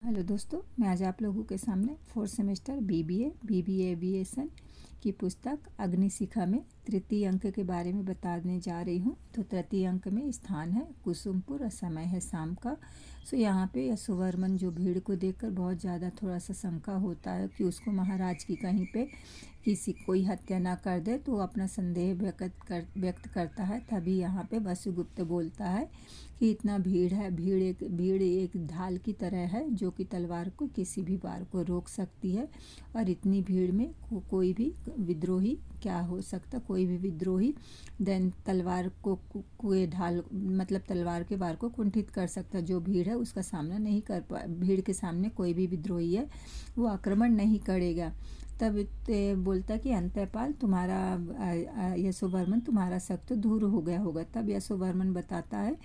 Hello दोस्तों, मैं आज आप लोगों के सामने फोर्थ सेमेस्टर बीबीए एविएशन की पुस्तक अग्निशिखा में तृतीय अंक के बारे में बताने जा रही हूँ। तो तृतीय अंक में स्थान है कुसुमपुर और समय है शाम का। सो यहाँ पे यशोवर्मन जो भीड़ को देखकर बहुत ज़्यादा थोड़ा सा शंका होता है कि उसको महाराज की कहीं पे किसी कोई हत्या ना कर दे, तो वो अपना संदेह व्यक्त करता है। तभी यहाँ पे वसुगुप्त बोलता है कि इतना भीड़ है, भीड़ एक ढाल की तरह है जो कि तलवार को किसी भी वार को रोक सकती है। और इतनी भीड़ में कोई भी विद्रोही क्या हो सकता, कोई भी विद्रोही देन तलवार को ढाल मतलब तलवार के वार को कुंठित कर सकता। जो भीड़ है उसका सामना नहीं कर पा, भीड़ के सामने कोई भी विद्रोही है वो आक्रमण नहीं करेगा। तब बोलता कि अंतःपाल तुम्हारा यशोवर्मन तुम्हारा शक तो दूर हो गया होगा। तब यशोवर्मन बताता है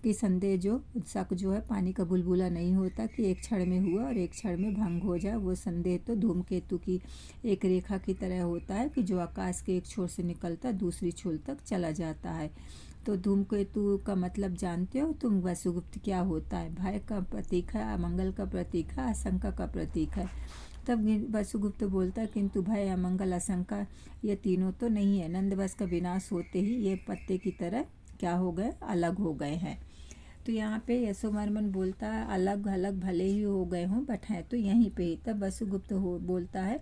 कि संदेह जो शक जो है पानी का बुलबुला नहीं होता कि एक क्षण में हुआ और एक क्षण में भंग हो जाए। वो संदेह तो धूमकेतु की एक रेखा की तरह होता है कि जो आकाश के एक छोर से निकलता दूसरी छोर तक चला जाता है। तो धूमकेतु का मतलब जानते हो तुम? वसुगुप्त क्या होता है? भय का प्रतीक है, अमंगल का प्रतीक है, आशंका का प्रतीक है। तब वसुगुप्त बोलता है किंतु भय, अमंगल, आशंका ये तीनों तो नहीं है। नंदवंश का विनाश होते ही ये पत्ते की तरह क्या हो गए, अलग हो गए हैं। तो यहाँ पे यशोवर्मन बोलता है अलग अलग भले ही हो गए हों बट हैं तो यहीं पे ही। तब वसुगुप्त बोलता है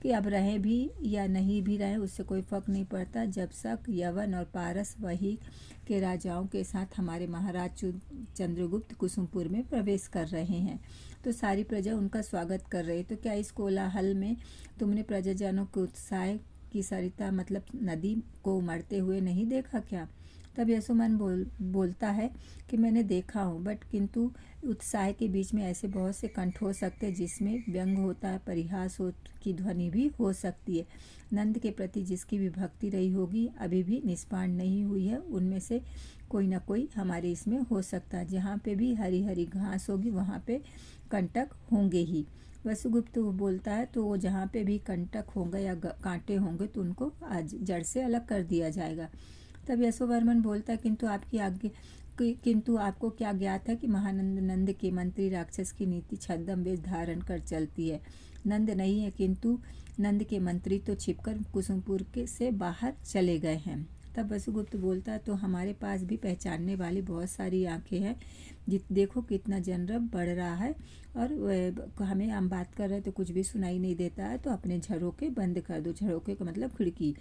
कि अब रहें भी या नहीं भी रहें उससे कोई फर्क नहीं पड़ता, जब तक यवन और पारस वही के राजाओं के साथ हमारे महाराज चंद्रगुप्त कुसुमपुर में प्रवेश कर रहे हैं तो सारी प्रजा उनका स्वागत कर रही है। तो क्या इस कोलाहल में तुमने प्रजाजनों के उत्साह की सरिता मतलब नदी को उमड़ते हुए नहीं देखा क्या? तब यशोवर्मन बोलता है कि मैंने देखा हूँ बट किंतु उत्साह के बीच में ऐसे बहुत से कंठ हो सकते हैं जिसमें व्यंग होता है, परिहास हो की ध्वनि भी हो सकती है। नंद के प्रति जिसकी भी भक्ति रही होगी अभी भी निष्पाण नहीं हुई है, उनमें से कोई ना कोई हमारे इसमें हो सकता है। जहाँ पे भी हरी हरी घास होगी वहाँ पे कंटक होंगे ही। वसुगुप्त बोलता है तो वो जहाँ पे भी कंटक होंगे या कांटे होंगे तो उनको आज जड़ से अलग कर दिया जाएगा। तब यशोवर्मन बोलता है किंतु आपको क्या ज्ञात है कि महानंद नंद के मंत्री राक्षस की नीति छद्म वेश धारण कर चलती है। नंद नहीं है किंतु नंद के मंत्री तो छिपकर कुसुमपुर के से बाहर चले गए हैं। तब वसुगुप्त बोलता है तो हमारे पास भी पहचानने वाली बहुत सारी आंखें हैं, देखो कितना जनरब बढ़ रहा है और हमें हम बात कर रहे हैं तो कुछ भी सुनाई नहीं देता है, तो अपने झरोके बंद कर दो। झरोके का मतलब खिड़की।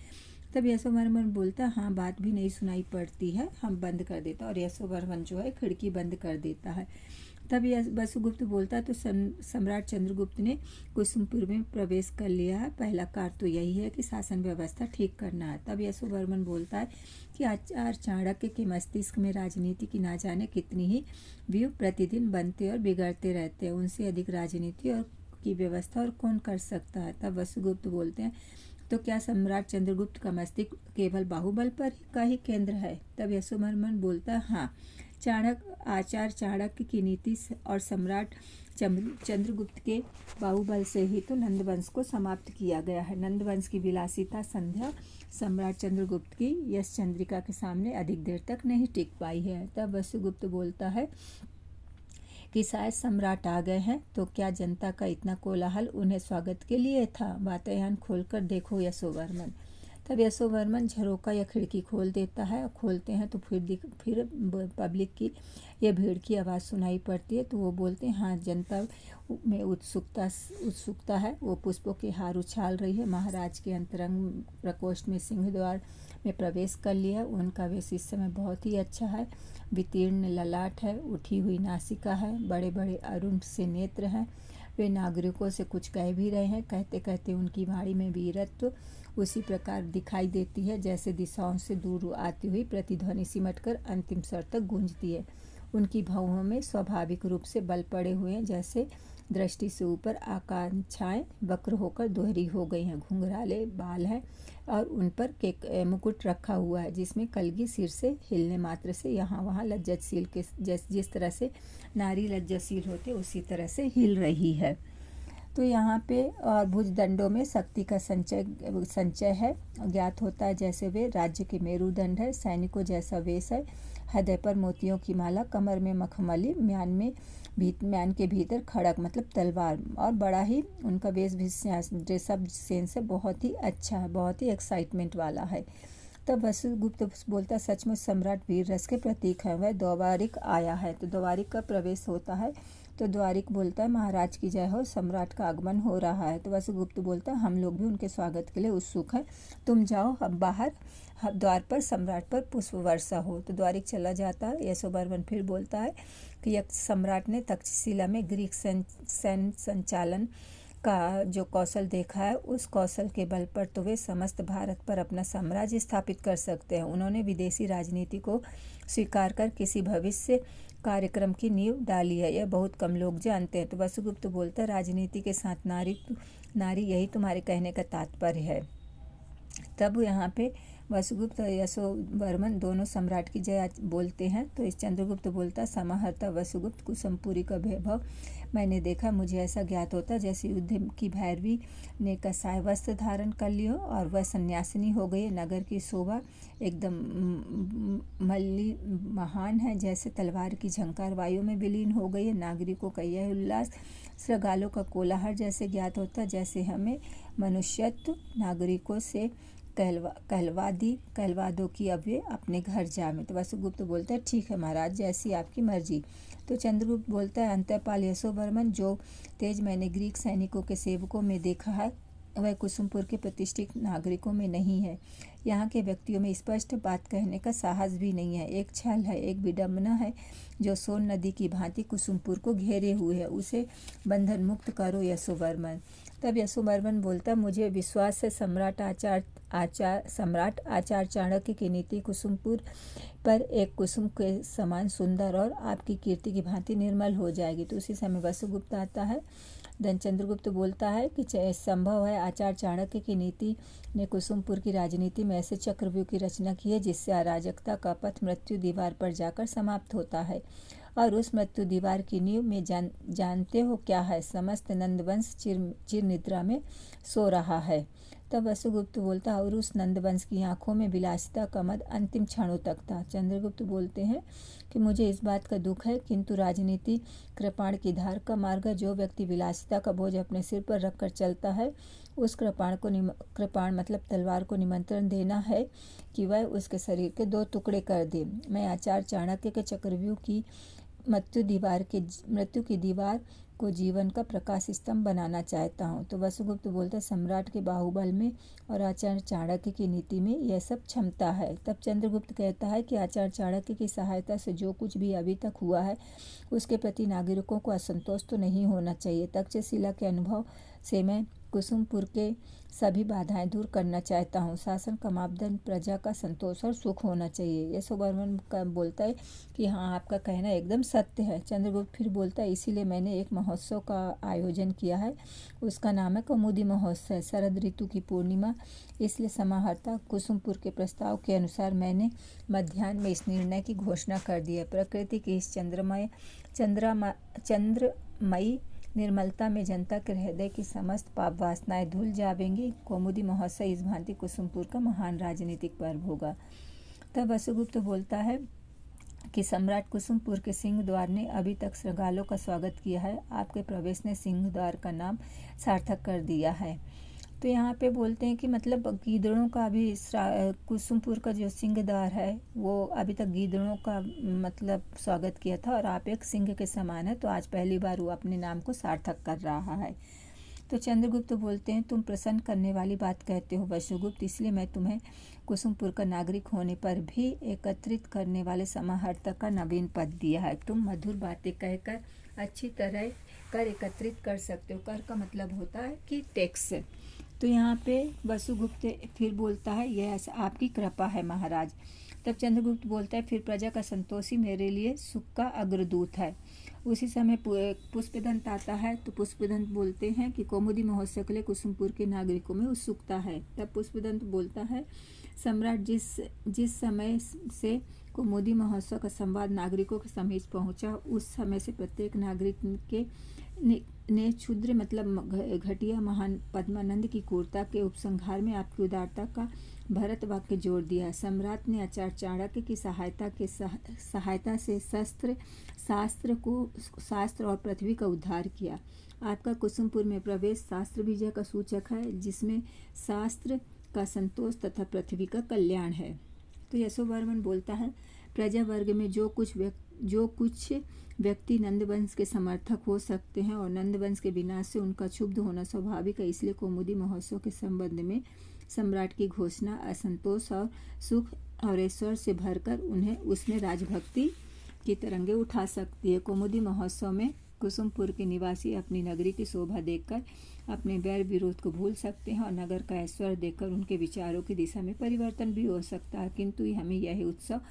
तब यशोवर्मन बोलता है हाँ बात भी नहीं सुनाई पड़ती है, हम बंद कर देता। और यशोवर्मन जो है खिड़की बंद कर देता है। तब वसुगुप्त बोलता है तो सम्राट चंद्रगुप्त ने कुसुमपुर में प्रवेश कर लिया है, पहला कार्य तो यही है कि शासन व्यवस्था ठीक करना है। तब यशोवर्मन बोलता है कि आचार्य चाणक्य के मस्तिष्क में राजनीति की ना जाने कितनी ही व्यू प्रतिदिन बनते और बिगड़ते रहते हैं, उनसे अधिक राजनीति और की व्यवस्था और कौन कर सकता है। तब वसुगुप्त बोलते हैं तो क्या सम्राट चंद्रगुप्त का मस्तिष्क केवल बाहुबल पर का ही केंद्र है? तब यशोवर्मन बोलता है हाँ, आचार्य चाणक्य की नीति और सम्राट चंद्रगुप्त के बाहुबल से ही तो नंदवंश को समाप्त किया गया है। नंदवंश की विलासिता संध्या सम्राट चंद्रगुप्त की यश चंद्रिका के सामने अधिक देर तक नहीं टिक पाई है। तब वसुगुप्त बोलता है कि शायद सम्राट आ गए हैं, तो क्या जनता का इतना कोलाहल उन्हें स्वागत के लिए था? वातायन खोलकर देखो यशोवर्मन। तब यशोवर्मन झरोका या खिड़की खोल देता है और खोलते हैं तो फिर पब्लिक की यह भीड़ की आवाज़ सुनाई पड़ती है। तो वो बोलते हैं हाँ जनता में उत्सुकता है, वो पुष्पों के हार उछाल रही है। महाराज के अंतरंग प्रकोष्ठ में सिंह द्वार में प्रवेश कर लिया। उनका वेश इस समय बहुत ही अच्छा है, वितीर्ण ललाट है, उठी हुई नासिका है, बड़े बड़े अरुण से नेत्र हैं। वे नागरिकों से कुछ कह भी रहे हैं, कहते कहते उनकी वाणी में वीरत्व उसी प्रकार दिखाई देती है जैसे दिशाओं से दूर आती हुई प्रतिध्वनि सिमटकर अंतिम स्वर तक गूंजती है। उनकी भौहों में स्वाभाविक रूप से बल पड़े हुए हैं, जैसे दृष्टि से ऊपर आकांक्षाएं वक्र होकर दोहरी हो गई हैं। घुंघराले बाल हैं और उन पर मुकुट रखा हुआ है जिसमें कलगी सिर से हिलने मात्र से यहाँ वहाँ लज्जतशील के जिस तरह से नारी लज्जतशील होते उसी तरह से हिल रही है। तो यहाँ पे और भुजदंडों में शक्ति का संचय है, ज्ञात होता है जैसे वे राज्य के मेरुदंड है। सैनिकों जैसा वेश है, हृदय पर मोतियों की माला, कमर में मखमली, म्यान के भीतर खड़क मतलब तलवार, और बड़ा ही उनका वेशभूषा ड्रेसअप सेंस है, बहुत ही अच्छा है, बहुत ही एक्साइटमेंट वाला है। तब वसुगुप्त बोलता सचमुच सम्राट वीर रस के प्रतीक है, वह द्वारिक आया है। तो द्वारिक का प्रवेश होता है। तो द्वारिक बोलता है महाराज की जय हो, सम्राट का आगमन हो रहा है। तो वसुगुप्त बोलता है हम लोग भी उनके स्वागत के लिए उत्सुक हैं, तुम जाओ अब बाहर, द्वार पर सम्राट पर पुष्प वर्षा हो। तो द्वारिक चला जाता है। यशोवर्मन फिर बोलता है कि यक्ष सम्राट ने तक्षशिला में ग्रीक सैन्य संचालन का जो कौशल देखा है, उस कौशल के बल पर तो वे समस्त भारत पर अपना साम्राज्य स्थापित कर सकते हैं। उन्होंने विदेशी राजनीति को स्वीकार कर किसी भविष्य कार्यक्रम की नींव डाली है, यह बहुत कम लोग जानते हैं। तो वसुगुप्त बोलता है राजनीति के साथ नारी, यही तुम्हारे कहने का तात्पर्य है। तब यहाँ पे वसुगुप्त और यशोवर्मन दोनों सम्राट की जय बोलते हैं। तो इस चंद्रगुप्त बोलता समाहर्ता वसुगुप्त, कुसुमपुरी का वैभव मैंने देखा, मुझे ऐसा ज्ञात होता जैसे युद्ध की भैरवी ने कसाय वस्त्र धारण कर लियो और वह सन्यासिनी हो गई। नगर की शोभा एकदम मल्ली महान है, जैसे तलवार की झंकार वायु में विलीन हो गई है। नागरिकों का यह उल्लास श्रगालों का कोलाहल जैसे ज्ञात होता, जैसे हमें मनुष्यत्व नागरिकों से कहलवा दो कि अब वे अपने घर जाए। तो वसुगुप्त बोलता है ठीक है महाराज, जैसी आपकी मर्जी। तो चंद्रगुप्त बोलता है अंतःपाल यशोवर्मन, जो तेज मैंने ग्रीक सैनिकों के सेवकों में देखा है वह कुसुमपुर के प्रतिष्ठित नागरिकों में नहीं है। यहाँ के व्यक्तियों में स्पष्ट बात कहने का साहस भी नहीं है, एक छल है, एक विडंबना है जो सोन नदी की भांति कुसुमपुर को घेरे हुए है, उसे बंधन मुक्त करो यशोवर्मन। तब यशोवर्मन बोलता मुझे विश्वास है सम्राट आचार्य चाणक्य की नीति कुसुमपुर पर एक कुसुम के समान सुंदर और आपकी कीर्ति की भांति निर्मल हो जाएगी। तो उसी समय वसुगुप्त आता है। धन चंद्रगुप्त बोलता है कि संभव है आचार्य चाणक्य की नीति ने कुसुमपुर की राजनीति में ऐसे चक्रव्यूह की रचना की है जिससे अराजकता का पथ मृत्यु दीवार पर जाकर समाप्त होता है, और उस मृत्यु दीवार की नींव में जानते हो क्या है? समस्त नंदवंश चिर निद्रा में सो रहा है। तब वसुगुप्त बोलता और उस नंदवंश की आंखों में विलासिता का मद अंतिम क्षणों तक था। चंद्रगुप्त बोलते हैं कि मुझे इस बात का दुख है, किंतु राजनीति कृपाण की धार का मार्ग, जो व्यक्ति विलासिता का बोझ अपने सिर पर रखकर चलता है उस कृपाण मतलब तलवार को निमंत्रण देना है कि वह उसके शरीर के 2 टुकड़े कर दे। मैं आचार्य चाणक्य के चक्रव्यूह की मृत्यु की दीवार को जीवन का प्रकाश स्तंभ बनाना चाहता हूँ। तो वसुगुप्त बोलता सम्राट के बाहुबल में और आचार्य चाणक्य की नीति में यह सब क्षमता है। तब चंद्रगुप्त कहता है कि आचार्य चाणक्य की सहायता से जो कुछ भी अभी तक हुआ है उसके प्रति नागरिकों को असंतोष तो नहीं होना चाहिए। तक्षशिला के अनुभव से मैं कुसुमपुर के सभी बाधाएं दूर करना चाहता हूँ। शासन का मापदंड प्रजा का संतोष और सुख होना चाहिए। यशोवर्मन का बोलता है कि हाँ आपका कहना एकदम सत्य है। चंद्रगुप्त फिर बोलता है इसीलिए मैंने एक महोत्सव का आयोजन किया है, उसका नाम है कौमुदी महोत्सव। शरद ऋतु की पूर्णिमा इसलिए समाहर्ता कुसुमपुर के प्रस्ताव के अनुसार मैंने मध्याह्न में इस निर्णय की घोषणा कर दी है। प्रकृति की इस चंद्रमयी निर्मलता में जनता के हृदय की समस्त पाप वासनाएं धुल जाएंगी। कौमुदी महोत्सव इस भांति कुसुमपुर का महान राजनीतिक पर्व होगा। तब वसुगुप्त बोलता है कि सम्राट कुसुमपुर के सिंह द्वार ने अभी तक श्रृगालों का स्वागत किया है, आपके प्रवेश ने सिंह द्वार का नाम सार्थक कर दिया है। तो यहाँ पे बोलते हैं कि मतलब गीदड़ों का भी कुसुमपुर का जो सिंह द्वार है वो अभी तक गीदड़ों का मतलब स्वागत किया था, और आप एक सिंह के समान है, तो आज पहली बार वो अपने नाम को सार्थक कर रहा है। तो चंद्रगुप्त बोलते हैं तुम प्रसन्न करने वाली बात कहते हो वसुगुप्त, इसलिए मैं तुम्हें कुसुमपुर का नागरिक होने पर भी एकत्रित करने वाले समाहर्ता का नवीन पद दिया है। तुम मधुर बातें कहकर अच्छी तरह कर एकत्रित कर सकते हो। कर का मतलब होता है कि टैक्स। तो यहाँ पे वसुगुप्त फिर बोलता है यह आपकी कृपा है महाराज। तब चंद्रगुप्त बोलता है फिर प्रजा का संतोष ही मेरे लिए सुख का अग्रदूत है। उसी समय पुष्पदंत आता है। तो पुष्पदंत बोलते हैं कि कौमुदी महोत्सव के लिए कुसुमपुर के नागरिकों में उत्सुकता है। तब पुष्पदंत बोलता है सम्राट जिस समय से कौमुदी महोत्सव का संवाद नागरिकों के समीप पहुंचा उस समय से प्रत्येक नागरिक ने क्षुद्र मतलब घटिया महान पद्मानंद की क्रूरता के उपसंहार में आपकी उदारता का भरत वाक्य जोड़ दिया। सम्राट ने आचार्य चाणक्य की सहायता से शास्त्र और पृथ्वी का उद्धार किया। आपका कुसुमपुर में प्रवेश शास्त्र विजय का सूचक है, जिसमें शास्त्र का संतोष तथा पृथ्वी का कल्याण है। तो यशोवर्मन बोलता है, प्रजा वर्ग में जो कुछ व्यक्ति नंदवंश के समर्थक हो सकते हैं और नंदवंश के विनाश से उनका क्षुब्ध होना स्वाभाविक है, इसलिए कौमुदी महोत्सव के संबंध में सम्राट की घोषणा असंतोष और सुख और ऐश्वर्य से भरकर उन्हें उसमें राजभक्ति की तरंगे उठा सकती है। कौमुदी महोत्सव में कुसुमपुर के निवासी अपनी नगरी की शोभा देखकर अपने वैर विरोध को भूल सकते हैं और नगर का ऐश्वर्य देखकर उनके विचारों की दिशा में परिवर्तन भी हो सकता है, किंतु हमें यह उत्सव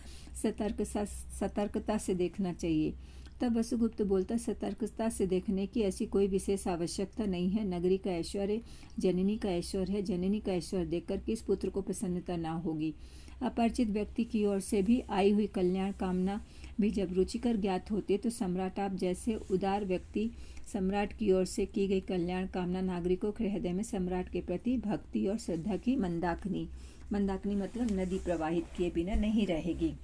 सतर्कता से देखना चाहिए। तब वसुगुप्त बोलता, सतर्कता से देखने की ऐसी कोई विशेष आवश्यकता नहीं है। नगरी का ऐश्वर्य जननी का ऐश्वर्य है। जननी का ऐश्वर्य देखकर किस पुत्र को प्रसन्नता ना होगी। अपरिचित व्यक्ति की ओर से भी आई हुई कल्याण कामना भी जब रुचिकर ज्ञात होती तो सम्राट आप जैसे उदार व्यक्ति सम्राट की ओर से की गई कल्याण कामना नागरिकों के हृदय में सम्राट के प्रति भक्ति और श्रद्धा की मंदाकिनी मतलब नदी प्रवाहित किए बिना नहीं रहेगी।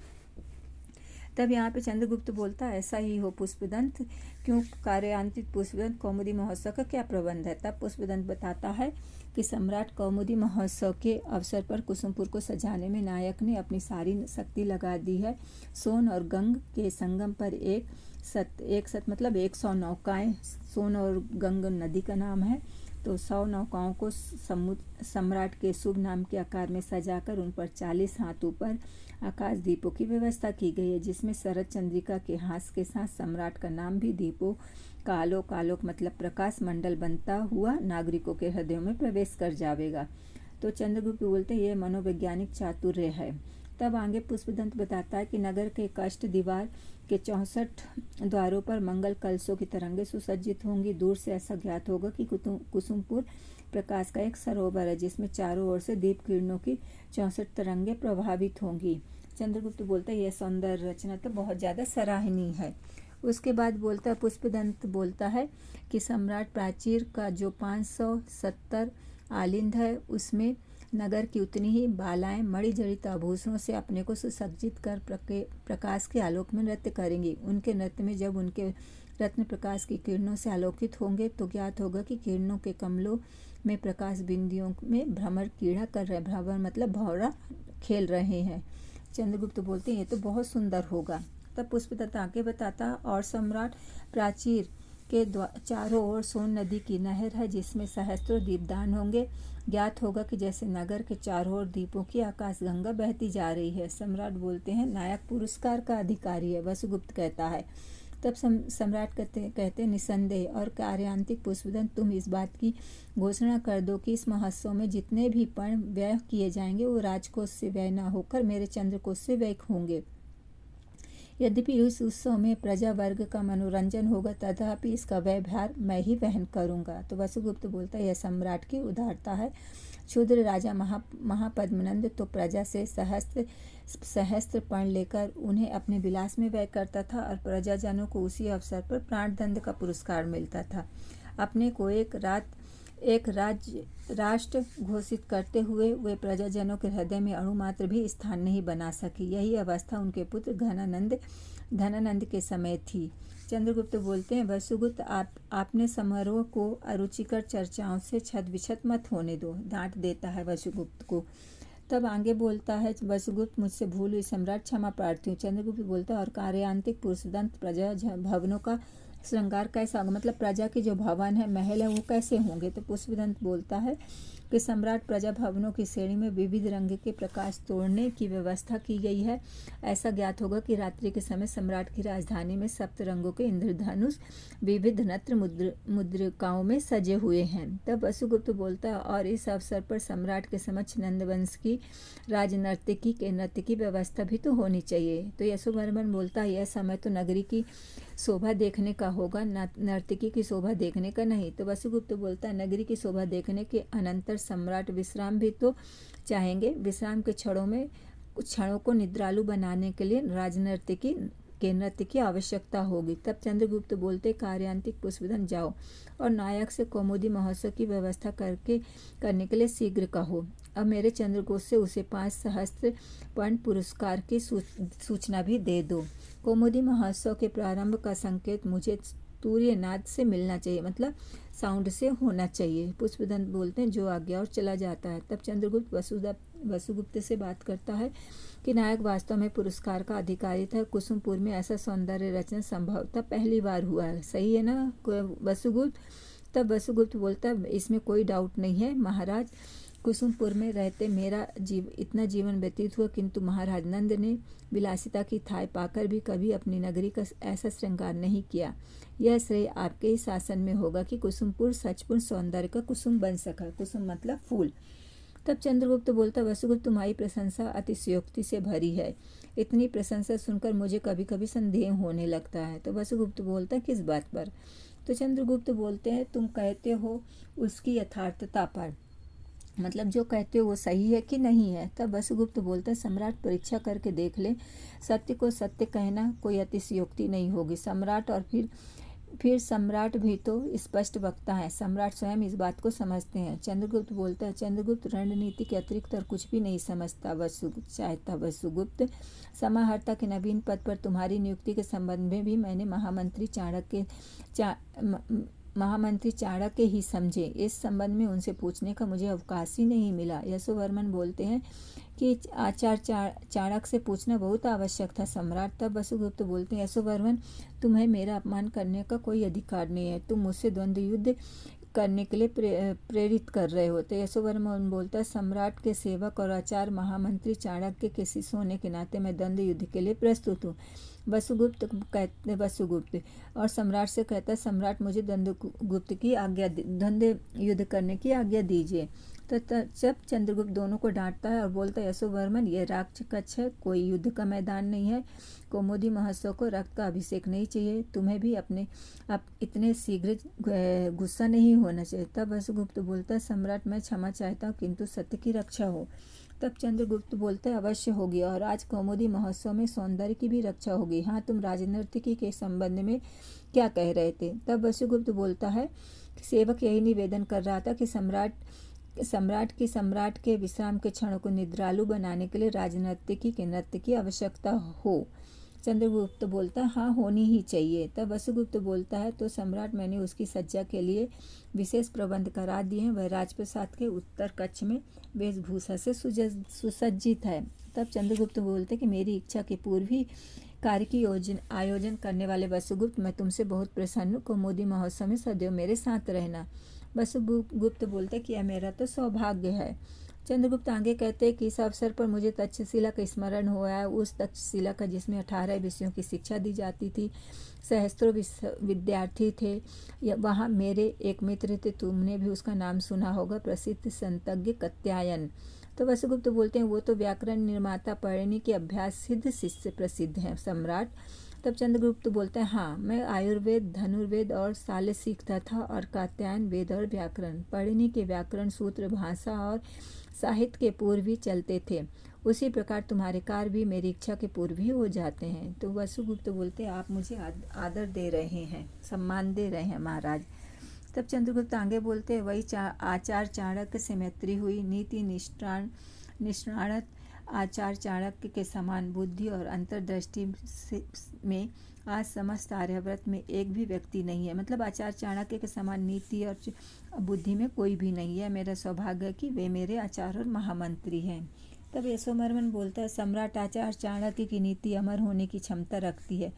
तब यहाँ पे चंद्रगुप्त बोलता, ऐसा ही हो पुष्पदंत। क्यों कार्यान्वित पुष्पदंत, कौमुदी महोत्सव का क्या प्रबंध है। तब पुष्पदंत बताता है कि सम्राट कौमुदी महोत्सव के अवसर पर कुसुमपुर को सजाने में नायक ने अपनी सारी शक्ति लगा दी है। सोन और गंग के संगम पर एक सत मतलब 100 नौकाएं, सोन और गंग नदी का नाम है, तो 100 नौकाओं को सम्राट के शुभ नाम के आकार में सजाकर उन पर 40 हाथ ऊपर आकाश दीपों की व्यवस्था की गई है, जिसमें शरद चंद्रिका के हास के साथ सम्राट का नाम भी दीपों का आलोक मतलब प्रकाश मंडल बनता हुआ नागरिकों के हृदयों में प्रवेश कर जाएगा। तो चंद्रगुप्त बोलते यह मनोवैज्ञानिक चातुर्य है। तब आगे पुष्पदंत बताता है कि नगर के कष्ट दीवार के 64 द्वारों पर मंगल कलशों की तरंगे सुसज्जित होंगी। दूर से ऐसा ज्ञात होगा कि कुसुमपुर प्रकाश का एक सरोवर है, जिसमें चारों ओर से दीप किरणों की 64 तरंगे प्रभावित होंगी। चंद्रगुप्त बोलता है यह सौंदर्य रचना तो बहुत ज़्यादा सराहनीय है। उसके बाद पुष्पदंत बोलता है कि सम्राट प्राचीर का जो 570 आलिंद है, उसमें नगर की उतनी ही बालाएं मणिजड़ित आभूषणों से अपने को सुसज्जित कर प्रकाश के आलोक में नृत्य करेंगी। उनके नृत्य में जब उनके रत्न प्रकाश की किरणों से आलोकित होंगे तो ज्ञात होगा कि किरणों के कमलों में प्रकाश बिंदियों में भ्रमर कीड़ा कर रहे, भ्रमर मतलब भौरा खेल रहे हैं। चंद्रगुप्त बोलते हैं ये तो बहुत सुंदर होगा। तब पुष्पदत्त आगे बताता, और सम्राट प्राचीर के चारों ओर सोन नदी की नहर है, जिसमें सहस्त्रों दीपदान होंगे। ज्ञात होगा कि जैसे नगर के चारों ओर दीपों की आकाश गंगा बहती जा रही है। सम्राट बोलते हैं नायक पुरस्कार का अधिकारी है, वसुगुप्त कहता है। तब सम्राट कहते निसंदेह और कार्यान्तिक पुष्पदंत, तुम इस बात की घोषणा कर दो कि इस महोत्सव में जितने भी पर्ण व्यय किए जाएंगे वो राजकोष से व्यय न होकर मेरे चंद्रकोष से व्यय होंगे। यद्यपि इस उत्सव में प्रजा वर्ग का मनोरंजन होगा, तथापि इसका व्यय भार मैं ही वहन करूंगा। तो वसुगुप्त बोलता है यह सम्राट की उदारता है। क्षुद्र राजा महापद्मनंद तो प्रजा से सहस्त्र पर्ण लेकर उन्हें अपने विलास में व्यय करता था और प्रजाजनों को उसी अवसर पर प्राणदंड का पुरस्कार मिलता था। अपने को एक राष्ट्र घोषित करते हुए वे प्रजाजनों के हृदय में अणुमात्र भी स्थान नहीं बना सकी। यही अवस्था उनके पुत्र धनानंद के समय थी। चंद्रगुप्त बोलते हैं वसुगुप्त, आपने समारोह को अरुचिकर चर्चाओं से छद-विछद मत होने दो, डांट देता है वसुगुप्त को। तब आगे बोलता है वसुगुप्त, मुझसे भूल हुई सम्राट, क्षमा प्रार्थी हूँ। चंद्रगुप्त बोलता है और कार्यान्तिक पुरुषदंत, प्रजा भवनों का श्रृंगार कैसा होगा, मतलब प्रजा के जो भवन है, महल है, वो कैसे होंगे। तो पुष्पदंत बोलता है कि सम्राट प्रजा भवनों की श्रेणी में विविध रंग के प्रकाश तोड़ने की व्यवस्था की गई है। ऐसा ज्ञात होगा कि रात्रि के समय सम्राट की राजधानी में 7 रंगों के इंद्रधनुष विविध नत्र मुद्रिकाओं में सजे हुए हैं। तब वसुगुप्त बोलता है और इस अवसर पर सम्राट के समक्ष नंदवंश की राजनर्तकी के नृत्य की व्यवस्था भी तो होनी चाहिए। तो यशोवर्मन बोलता है यह समय तो नगरी की शोभा देखने का होगा, नर्तकी की शोभा देखने का नहीं। तो वसुगुप्त बोलता है नगरी की शोभा देखने के अनंतर सम्राट विश्राम भी तो चाहेंगे। विश्राम के क्षणों को निद्रालु बनाने के लिए राजनर्तकी के नृत्य की आवश्यकता होगी। तब चंद्रगुप्त बोलते, कार्यांतिक पुष्पदन जाओ और नायक से कौमुदी महोत्सव की व्यवस्था करने के लिए शीघ्र कहो। अब मेरे चंद्रगुप्त से उसे 5 सहस्त्र पौंड पुरस्कार की सूचना भी दे दो। कौमुदी महोत्सव के प्रारंभ का संकेत मुझे तूर्यनाद से मिलना चाहिए, मतलब साउंड से होना चाहिए। पुष्पदंत बोलते हैं, जो आ गया और चला जाता है। तब चंद्रगुप्त वसुगुप्त से बात करता है कि नायक वास्तव में पुरस्कार का अधिकारी था। कुसुमपुर में ऐसा सौंदर्य रचना संभवतः पहली बार हुआ है। सही है ना वसुगुप्त? तब वसुगुप्त बोलता है, इसमें कोई डाउट नहीं है महाराज। कुसुमपुर में रहते मेरा इतना जीवन व्यतीत हुआ, किंतु महाराज नंद ने विलासिता की थाह पाकर भी कभी अपनी नगरी का ऐसा श्रृंगार नहीं किया। यह श्रेय आपके ही शासन में होगा कि कुसुमपुर सचपूर्ण सौंदर्य का कुसुम बन सका। कुसुम मतलब फूल। तब चंद्रगुप्त बोलता, वसुगुप्त तुम्हारी प्रशंसा अतिशयोक्ति से भरी है। इतनी प्रशंसा सुनकर मुझे कभी कभी संदेह होने लगता है। तो वसुगुप्त बोलता, किस बात पर? तो चंद्रगुप्त बोलते हैं, तुम कहते हो उसकी यथार्थता पर, मतलब जो कहते हो वो सही है कि नहीं है। तब वसुगुप्त बोलता, सम्राट परीक्षा करके देख ले, सत्य को सत्य कहना कोई अतिशयोक्ति नहीं होगी। सम्राट और फिर सम्राट भी तो स्पष्ट वक्ता है, सम्राट स्वयं इस बात को समझते हैं। चंद्रगुप्त बोलता है, चंद्रगुप्त रणनीति के अतिरिक्त और कुछ भी नहीं समझता। वसुगुप्त समाहर्ता के नवीन पद पर तुम्हारी नियुक्ति के संबंध में भी मैंने महामंत्री चाणक्य ही समझे। इस संबंध में उनसे पूछने का मुझे अवकाश ही नहीं मिला। यशोवर्मन बोलते हैं कि आचार्य चाणक्य से पूछना बहुत आवश्यक था सम्राट। तब वसुगुप्त बोलते हैं, यशोवर्मन तुम्हें मेरा अपमान करने का कोई अधिकार नहीं है, तुम मुझसे द्वंद्व युद्ध करने के लिए प्रेरित कर रहे हो। तो यशोवर्मन बोलता है, सम्राट के सेवक और आचार्य महामंत्री चाणक्य के शिष्य होने के नाते मैं द्वंद्व युद्ध के लिए प्रस्तुत हूँ। वसुगुप्त और सम्राट से कहता है, सम्राट मुझे द्वंद्व युद्ध करने की आज्ञा दीजिए। तो जब चंद्रगुप्त दोनों को डांटता है और बोलता है, यशोवर्मन ये राजकक्ष है, कोई युद्ध का मैदान नहीं है। कौमुदी महोत्सव को रक्त का अभिषेक नहीं चाहिए। तुम्हें भी इतने शीघ्र गुस्सा नहीं होना चाहिए। तब वसुगुप्त बोलता है, सम्राट मैं क्षमा चाहता हूँ, किंतु सत्य की रक्षा हो। तब चंद्रगुप्त बोलते, अवश्य होगी, और आज कौमुदी महोत्सव में सौंदर्य की भी रक्षा होगी। हाँ, तुम राजनर्तकी के संबंध में क्या कह रहे थे? तब वसुगुप्त बोलता है कि सेवक यही निवेदन कर रहा था कि सम्राट के विश्राम के क्षणों को निद्रालु बनाने के लिए राजनर्तकी के नृत्य की आवश्यकता हो। चंद्रगुप्त बोलता, हाँ होनी ही चाहिए। तब वसुगुप्त बोलता है, तो सम्राट मैंने उसकी सज्जा के लिए विशेष प्रबंध करा दिए हैं। वह राजप्रसाद के उत्तर कक्ष में वेशभूषा से सुसज्जित है। तब चंद्रगुप्त बोलते कि मेरी इच्छा के पूर्व ही कार्य की आयोजन करने वाले वसुगुप्त, मैं तुमसे बहुत प्रसन्न हूँ। कौमुदी महोत्सव में सदैव मेरे साथ रहना। वसुगुप्त बोलते कि यह मेरा तो सौभाग्य है। चंद्रगुप्त आगे कहते हैं कि इस अवसर पर मुझे तक्षशिला का स्मरण हुआ है, उस तक्षशिला का जिसमें 18 विषयों की शिक्षा दी जाती थी, सहस्त्रों विद्यार्थी थे। वहाँ मेरे एक मित्र थे, तुमने भी उसका नाम सुना होगा, प्रसिद्ध संतज्ञ कात्यायन। तो वसुगुप्त बोलते हैं, वो तो व्याकरण निर्माता पढ़ने के अभ्यास सिद्ध शिष्य प्रसिद्ध हैं सम्राट। तब चंद्रगुप्त बोलता है, हाँ मैं आयुर्वेद, धनुर्वेद और शाल्य सीखता था, और कात्यायन वेद और व्याकरण पढ़ने के व्याकरण सूत्र भाषा और साहित्य के पूर्व ही चलते थे। उसी प्रकार तुम्हारे कार्य भी मेरी इच्छा के पूर्व ही हो जाते हैं। तो वसुगुप्त बोलते, आप मुझे आदर दे रहे हैं, सम्मान दे रहे हैं महाराज। तब चंद्रगुप्त आगे बोलते, वही आचार्य चाणक्य से मैत्री हुई। नीति निष्णात आचार्य चाणक्य के समान बुद्धि और अंतर्दृष्टि में आज समस्त आर्यावर्त में एक भी व्यक्ति नहीं है। मतलब आचार्य चाणक्य के समान नीति और बुद्धि में कोई भी नहीं है। मेरा सौभाग्य है कि वे मेरे आचार्य और महामंत्री हैं। तब यशोवर्मन बोलता है, सम्राट आचार्य चाणक्य की नीति अमर होने की क्षमता रखती है।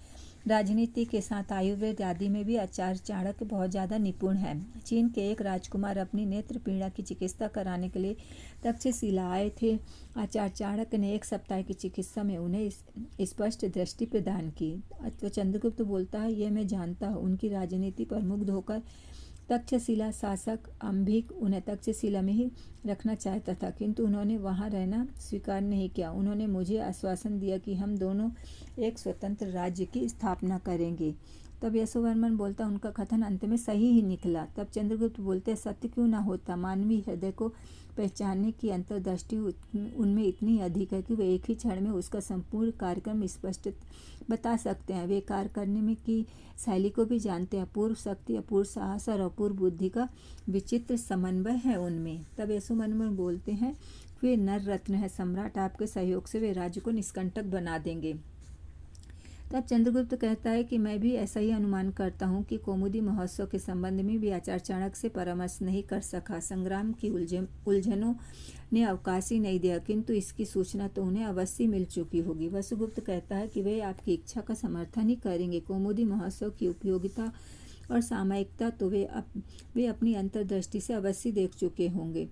राजनीति के साथ आयुर्वेद आदि में भी आचार्य चाणक्य बहुत ज़्यादा निपुण है। चीन के एक राजकुमार अपनी नेत्र पीड़ा की चिकित्सा कराने के लिए तक्षशिला आए थे। आचार्य चाणक्य ने 1 सप्ताह की चिकित्सा में उन्हें स्पष्ट दृष्टि प्रदान की। तो चंद्रगुप्त बोलता है, यह मैं जानता हूँ। उनकी राजनीति पर मुग्ध होकर तक्षशिला शासक अंबिक उन्हें तक्षशिला में ही रखना चाहता था, किंतु उन्होंने वहां रहना स्वीकार नहीं किया। उन्होंने मुझे आश्वासन दिया कि हम दोनों एक स्वतंत्र राज्य की स्थापना करेंगे। तब यशोवर्मन बोलता उनका कथन अंत में सही ही निकला। तब चंद्रगुप्त बोलते सत्य क्यों ना होता, मानवीय हृदय को पहचानने की अंतर्दृष्टि उनमें इतनी अधिक है कि वे एक ही क्षण में उसका संपूर्ण कार्यक्रम स्पष्ट बता सकते हैं। वे कार्य करने में की शैली को भी जानते हैं। अपूर्व शक्ति, अपूर्व साहस और अपूर्व बुद्धि का विचित्र समन्वय है उनमें। तब यशोवर्मन बोलते हैं वे नर रत्न है, सम्राट आपके सहयोग से वे राज्य को निष्कंटक बना देंगे। तब चंद्रगुप्त कहता है कि मैं भी ऐसा ही अनुमान करता हूँ कि कौमुदी महोत्सव के संबंध में भी आचार्य चाणक्य से परामर्श नहीं कर सका। संग्राम की उलझनों ने अवकाश ही नहीं दिया, किंतु इसकी सूचना तो उन्हें अवश्य मिल चुकी होगी। वसुगुप्त कहता है कि वे आपकी इच्छा का समर्थन ही करेंगे। कौमुदी महोत्सव की उपयोगिता और सामयिकता तो वे अपनी अंतर्दृष्टि से अवश्य देख चुके होंगे।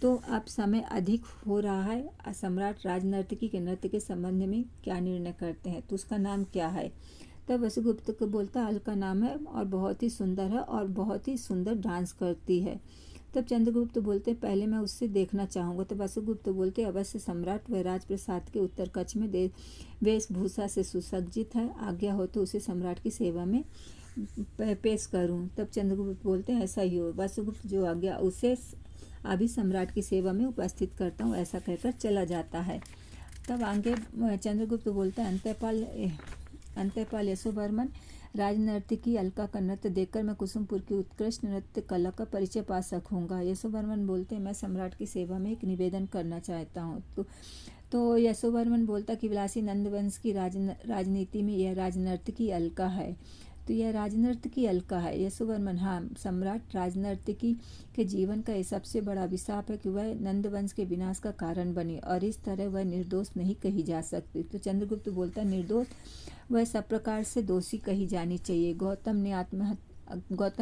तो अब समय अधिक हो रहा है। सम्राट राजनर्तकी के नृत्य के संबंध में क्या निर्णय करते हैं, तो उसका नाम क्या है। तब वसुगुप्त को बोलता अलका नाम है और बहुत ही सुंदर है और बहुत ही सुंदर डांस करती है। तब चंद्रगुप्त बोलते पहले मैं उससे देखना चाहूँगा। तब वसुगुप्त बोलते अवश्य सम्राट, वह राजप्रसाद के उत्तर कक्ष में वेशभूषा से सुसज्जित है, आज्ञा हो तो उसे सम्राट की सेवा में पेश करूँ। तब चंद्रगुप्त बोलते ऐसा ही हो। वसुगुप्त जो आज्ञा उसे अभी सम्राट की सेवा में उपस्थित करता हूँ, ऐसा कहकर चला जाता है। तब आगे चंद्रगुप्त बोलता है अंतःपाल यशोवर्मन, राजनर्तकी अलका का नृत्य देखकर मैं कुसुमपुर की उत्कृष्ट नृत्य कला का परिचय पा सकूंगा। यशोवर्मन बोलते हैं मैं सम्राट की सेवा में एक निवेदन करना चाहता हूँ। तो यशोवर्मन बोलता कि विलासी नंदवंश की राजनीति में यह राजनर्तकी अलका है। तो यह राजनर्तकी अलका है। यशोवर्मन, हाँ सम्राट, राजनर्तकी के जीवन का यह सबसे बड़ा अभिशाप है कि वह नंदवंश के विनाश का कारण बनी और इस तरह वह निर्दोष नहीं कही जा सकती। तो चंद्रगुप्त बोलता निर्दोष, वह सब प्रकार से दोषी कही जानी चाहिए। गौतम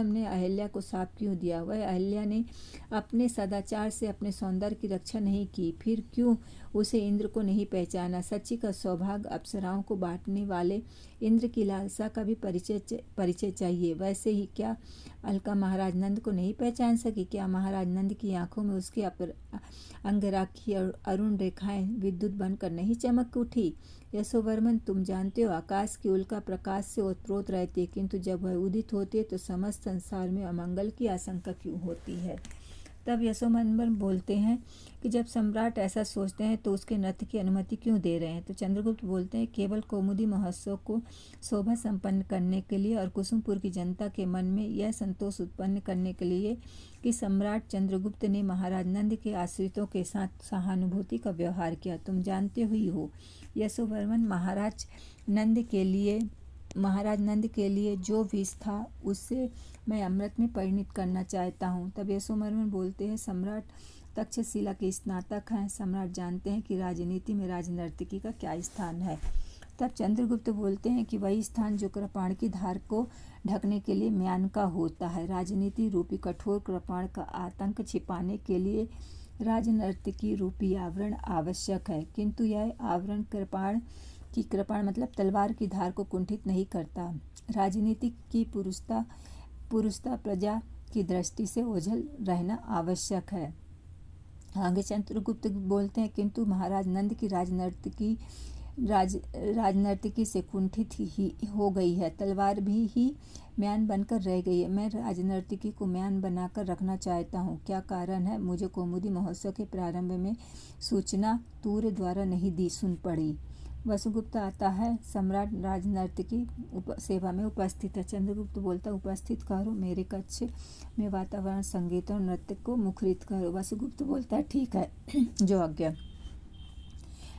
ने अहिल्या को शाप क्यों दिया? वह अहिल्या ने अपने सदाचार से अपने सौंदर्य की रक्षा नहीं की, फिर क्यों उसे इंद्र को नहीं पहचाना? सच्ची का सौभाग्य अप्सराओं को बांटने वाले इंद्र की लालसा का भी परिचय चाहिए। वैसे ही क्या अलका महाराज नंद को नहीं पहचान सकी? क्या महाराज नंद की आंखों में उसकी अंगराखी और अरुण रेखाएं विद्युत बनकर नहीं चमक उठी? यशोवर्मन, तुम जानते हो आकाश की उल्का प्रकाश से ओतप्रोत रहती है, किंतु जब वह उदित होती है तो समस्त संसार में अमंगल की आशंका क्यों होती है? तब यशोवर्मन बोलते हैं कि जब सम्राट ऐसा सोचते हैं तो उसके नृत्य की अनुमति क्यों दे रहे हैं? तो चंद्रगुप्त बोलते हैं केवल कौमुदी महोत्सव को शोभा संपन्न करने के लिए और कुसुमपुर की जनता के मन में यह संतोष उत्पन्न करने के लिए कि सम्राट चंद्रगुप्त ने महाराज नंद के आश्रितों के साथ सहानुभूति का व्यवहार किया। तुम जानते ही हो यशोवर्मन, महाराज नंद के लिए जो विष था उससे मैं अमृत में परिणित करना चाहता हूँ। तब यशोवर्मन बोलते हैं सम्राट तक्षशिला के स्नातक हैं, सम्राट जानते हैं कि राजनीति में राजनर्तकी का क्या स्थान है। तब चंद्रगुप्त बोलते हैं कि वही स्थान जो कृपाण की धार को ढकने के लिए म्यान का होता है। राजनीति रूपी कठोर कृपाण का आतंक छिपाने के लिए राजनर्तकी रूपी आवरण आवश्यक है, किंतु यह आवरण कृपाण मतलब तलवार की धार को कुंठित नहीं करता। राजनीति की पुरुषता प्रजा की दृष्टि से ओझल रहना आवश्यक है। आगे चंद्रगुप्त बोलते हैं किंतु महाराज नंद की राजनर्तकी से कुंठित ही हो गई है, तलवार भी ही म्यान बनकर रह गई है। मैं राजनर्तकी को म्यान बनाकर रखना चाहता हूँ। क्या कारण है? मुझे कौमुदी महोत्सव के प्रारंभ में सूचना तूर्य द्वारा नहीं सुन पड़ी। वसुगुप्त आता है, सम्राट राजनर्तकी सेवा में उपस्थित है। चंद्रगुप्त बोलता उपस्थित करो, मेरे कक्ष में वातावरण संगीत और नृत्य को मुखरित करो। वसुगुप्त बोलता है ठीक है, जो आज्ञा।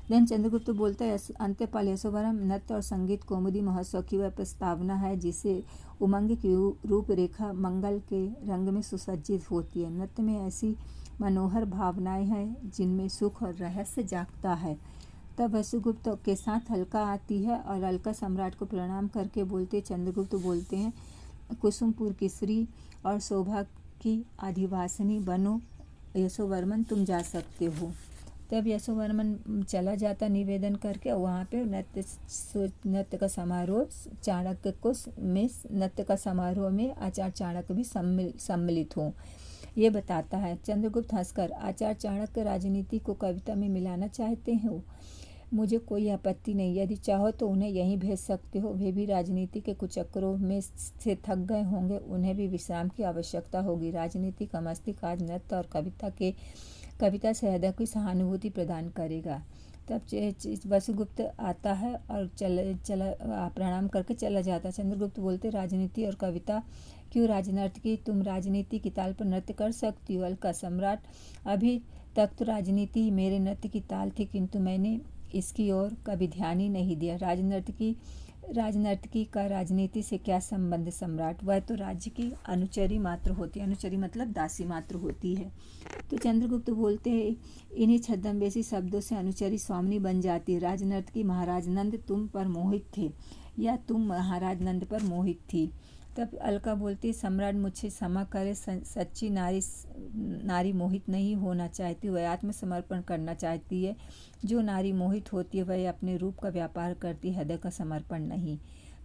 देन चंद्रगुप्त बोलता है अंतःपाल यशोवर्मन, नृत्य और संगीत कौमुदी महोत्सव की वह प्रस्तावना है जिसे उमंग की रूपरेखा मंगल के रंग में सुसज्जित होती है। नृत्य में ऐसी मनोहर भावनाएं हैं जिनमें सुख और रहस्य जागता है। तब वसुगुप्त के साथ अलका आती है और अलका सम्राट को प्रणाम करके बोलते चंद्रगुप्त बोलते हैं कुसुमपुर की श्री और शोभा की अधिवासिनी बनो यशोवर्मन, तुम जा सकते हो। तब यशोवर्मन चला जाता निवेदन करके, वहाँ पे नृत्य का समारोह नृत्य का समारोह में आचार्य चाणक्य भी सम्मिलित हों, ये बताता है। चंद्रगुप्त हंसकर, आचार्य चाणक्य राजनीति को कविता में मिलाना चाहते हो? मुझे कोई आपत्ति नहीं, यदि चाहो तो उन्हें यहीं भेज सकते हो। वे भी राजनीति के कुचक्करों में से थक गए होंगे, उन्हें भी विश्राम की आवश्यकता होगी। राजनीति का मस्तिष्क आज नृत्य और कविता से हृदय की सहानुभूति प्रदान करेगा। तब वसुगुप्त आता है और चला प्रणाम करके चला जाता। चंद्रगुप्त बोलते, राजनीति और कविता क्यों राजनर्तकी, तुम राजनीति की ताल पर नृत्य कर सकती हो। अलका, सम्राट, अभी तक तो राजनीति ही मेरे नृत्य की ताल थी, किंतु मैंने इसकी ओर कभी ध्यान ही नहीं दिया। राजनर्तकी का राजनीति से क्या संबंध सम्राट, वह तो राज्य की अनुचरी मात्र होती है। अनुचरी मतलब दासी मात्र होती है। तो चंद्रगुप्त बोलते हैं, इन्हीं छद्मवेशी शब्दों से अनुचरी स्वामिनी बन जाती है। राजनर्तकी, महाराज नंद तुम पर मोहित थे या तुम महाराज नंद पर मोहित थी। तब अलका बोलती, सम्राट मुझसे क्षमा करे, सच्ची नारी मोहित नहीं होना चाहती, वह आत्मसमर्पण करना चाहती है। जो नारी मोहित होती है वह अपने रूप का व्यापार करती है, हृदय का समर्पण नहीं।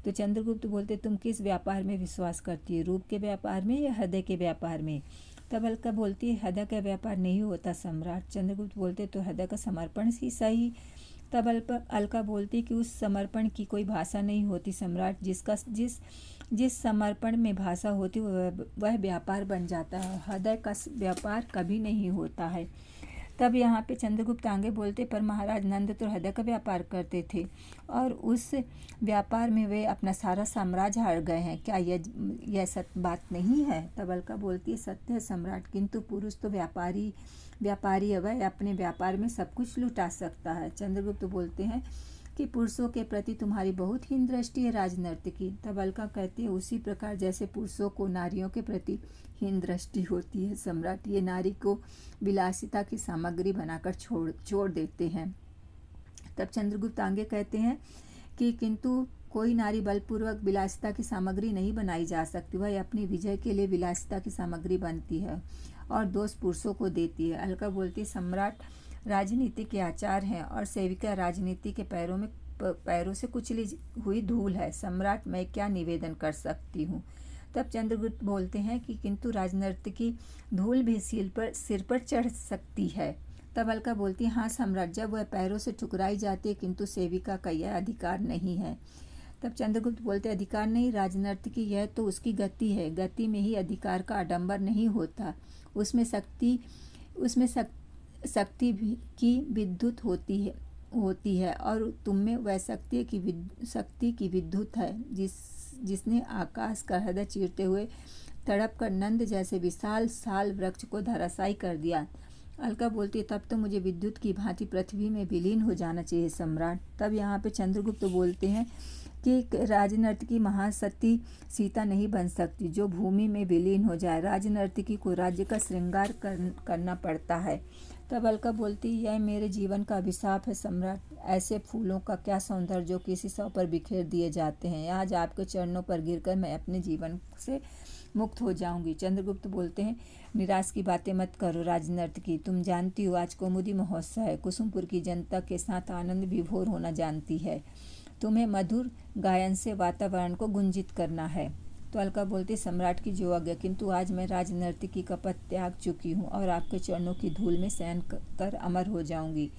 तो चंद्रगुप्त बोलते, तुम किस व्यापार में विश्वास करती है, रूप के व्यापार में या हृदय के व्यापार में। तब अलका बोलती है, हृदय का व्यापार नहीं होता सम्राट। चंद्रगुप्त बोलते, तो हृदय का समर्पण ही सही। तब अलका बोलती कि उस समर्पण की कोई भाषा नहीं होती सम्राट, जिस समर्पण में भाषा होती वह व्यापार बन जाता है, हृदय का व्यापार कभी नहीं होता है। तब यहाँ पे चंद्रगुप्त आगे बोलते, पर महाराज नंद तो हृदय का व्यापार करते थे और उस व्यापार में वे अपना सारा साम्राज्य हार गए हैं, क्या यह सत्य बात नहीं है। तब अलका बोलती है, सत्य है सम्राट, किंतु पुरुष तो व्यापारी है, वह अपने व्यापार में सब कुछ लुटा सकता है। चंद्रगुप्त बोलते हैं कि पुरुषों के प्रति तुम्हारी बहुत हीन दृष्टि है राजनर्तकी। तब अलका कहती है, उसी प्रकार जैसे पुरुषों को नारियों के प्रति हीन दृष्टि होती है सम्राट, ये नारी को विलासिता की सामग्री बनाकर छोड़ देते हैं। तब चंद्रगुप्त आगे कहते हैं कि किंतु कोई नारी बलपूर्वक विलासिता की सामग्री नहीं बनाई जा सकती, वह अपनी विजय के लिए विलासिता की सामग्री बनती है और दोष पुरुषों को देती है। अलका बोलती है, सम्राट राजनीति के आचार हैं और सेविका राजनीति के पैरों से कुचली हुई धूल है। सम्राट, मैं क्या निवेदन कर सकती हूँ। तब चंद्रगुप्त बोलते हैं कि किंतु राजनर्तकी धूल भी सिर पर चढ़ सकती है। तब अलका बोलती है, हाँ सम्राट, जब वह पैरों से ठुकराई जाती है, किंतु सेविका का यह अधिकार नहीं है। तब चंद्रगुप्त बोलते, अधिकार नहीं राजनर्तकी, यह तो उसकी गति है, गति में ही अधिकार का आडंबर नहीं होता, उसमें शक्ति की विद्युत होती है और तुम में वह शक्ति की विद्युत है, जिसने आकाश का हृदय चीरते हुए तड़प कर नंद जैसे विशाल साल वृक्ष को धराशायी कर दिया। अलका बोलती है, तब तो मुझे विद्युत की भांति पृथ्वी में विलीन हो जाना चाहिए सम्राट। तब यहाँ पे चंद्रगुप्त बोलते हैं कि राजनर्तकी महासती सीता नहीं बन सकती, जो भूमि में विलीन हो जाए। राजनर्तकी को राज्य का श्रृंगार करना पड़ता है। तब अलका बोलती, यह मेरे जीवन का अभिशाप है सम्राट, ऐसे फूलों का क्या सौंदर्य जो किसी सौ पर बिखेर दिए जाते हैं। आज आपके चरणों पर गिरकर मैं अपने जीवन से मुक्त हो जाऊंगी। चंद्रगुप्त बोलते हैं, निराश की बातें मत करो राजनर्तकी, तुम जानती हो आज कौमुदी महोत्सव है, कुसुमपुर की जनता के साथ आनंद विभोर होना जानती है, तुम्हें मधुर गायन से वातावरण को गुंजित करना है। तो अलका बोलती, सम्राट की जो आज्ञा, किंतु आज मैं राजनर्तकी का पद त्याग चुकी हूँ और आपके चरणों की धूल में शयन कर अमर हो जाऊंगी।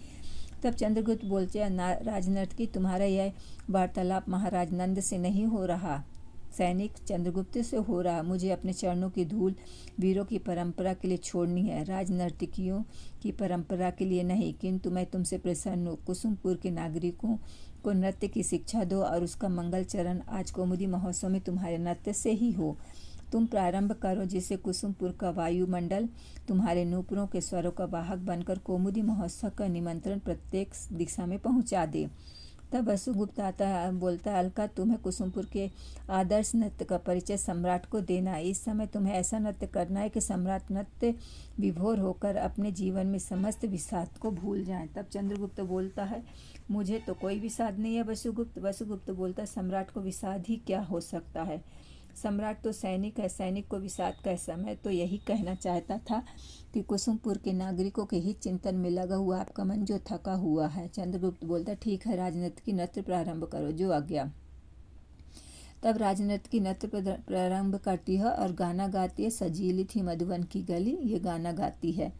तब चंद्रगुप्त बोलते, राजनर्तकी, तुम्हारा यह वार्तालाप महाराज नंद से नहीं हो रहा, सैनिक चंद्रगुप्त से हो रहा। मुझे अपने चरणों की धूल वीरों की परंपरा के लिए छोड़नी है, राजनर्तकियों की परंपरा के लिए नहीं। किंतु मैं तुमसे प्रसन्न हूँ, कुसुमपुर के नागरिकों को नृत्य की शिक्षा दो और उसका मंगल चरण आज कौमुदी महोत्सव में तुम्हारे नृत्य से ही हो। तुम प्रारंभ करो, जिससे कुसुमपुर का वायुमंडल तुम्हारे नूपुरों के स्वरों का वाहक बनकर कौमुदी महोत्सव का निमंत्रण प्रत्येक दिशा में पहुंचा दे। तब वसुगुप्त बोलता, अलका, तुम्हें कुसुमपुर के आदर्श नृत्य का परिचय सम्राट को देना है। इस समय तुम्हें ऐसा नृत्य करना है कि सम्राट नृत्य विभोर होकर अपने जीवन में समस्त विषाद को भूल जाएं। तब चंद्रगुप्त बोलता है, मुझे तो कोई विषाद नहीं है वसुगुप्त बोलता, सम्राट को विषाद ही क्या हो सकता है, सम्राट तो सैनिक है, सैनिक को विषाद कैसा। मैं तो यही कहना चाहता था कि कुसुमपुर के नागरिकों के हित चिंतन में लगा हुआ आपका मन जो थका हुआ है। चंद्रगुप्त बोलता, ठीक है राजनीति नृत्य प्रारंभ करो, जो आज्ञा। तब राजनीति नृत्य प्रारंभ करती है और गाना गाती है, सजीली थी मधुवन की गली, ये गाना गाती है।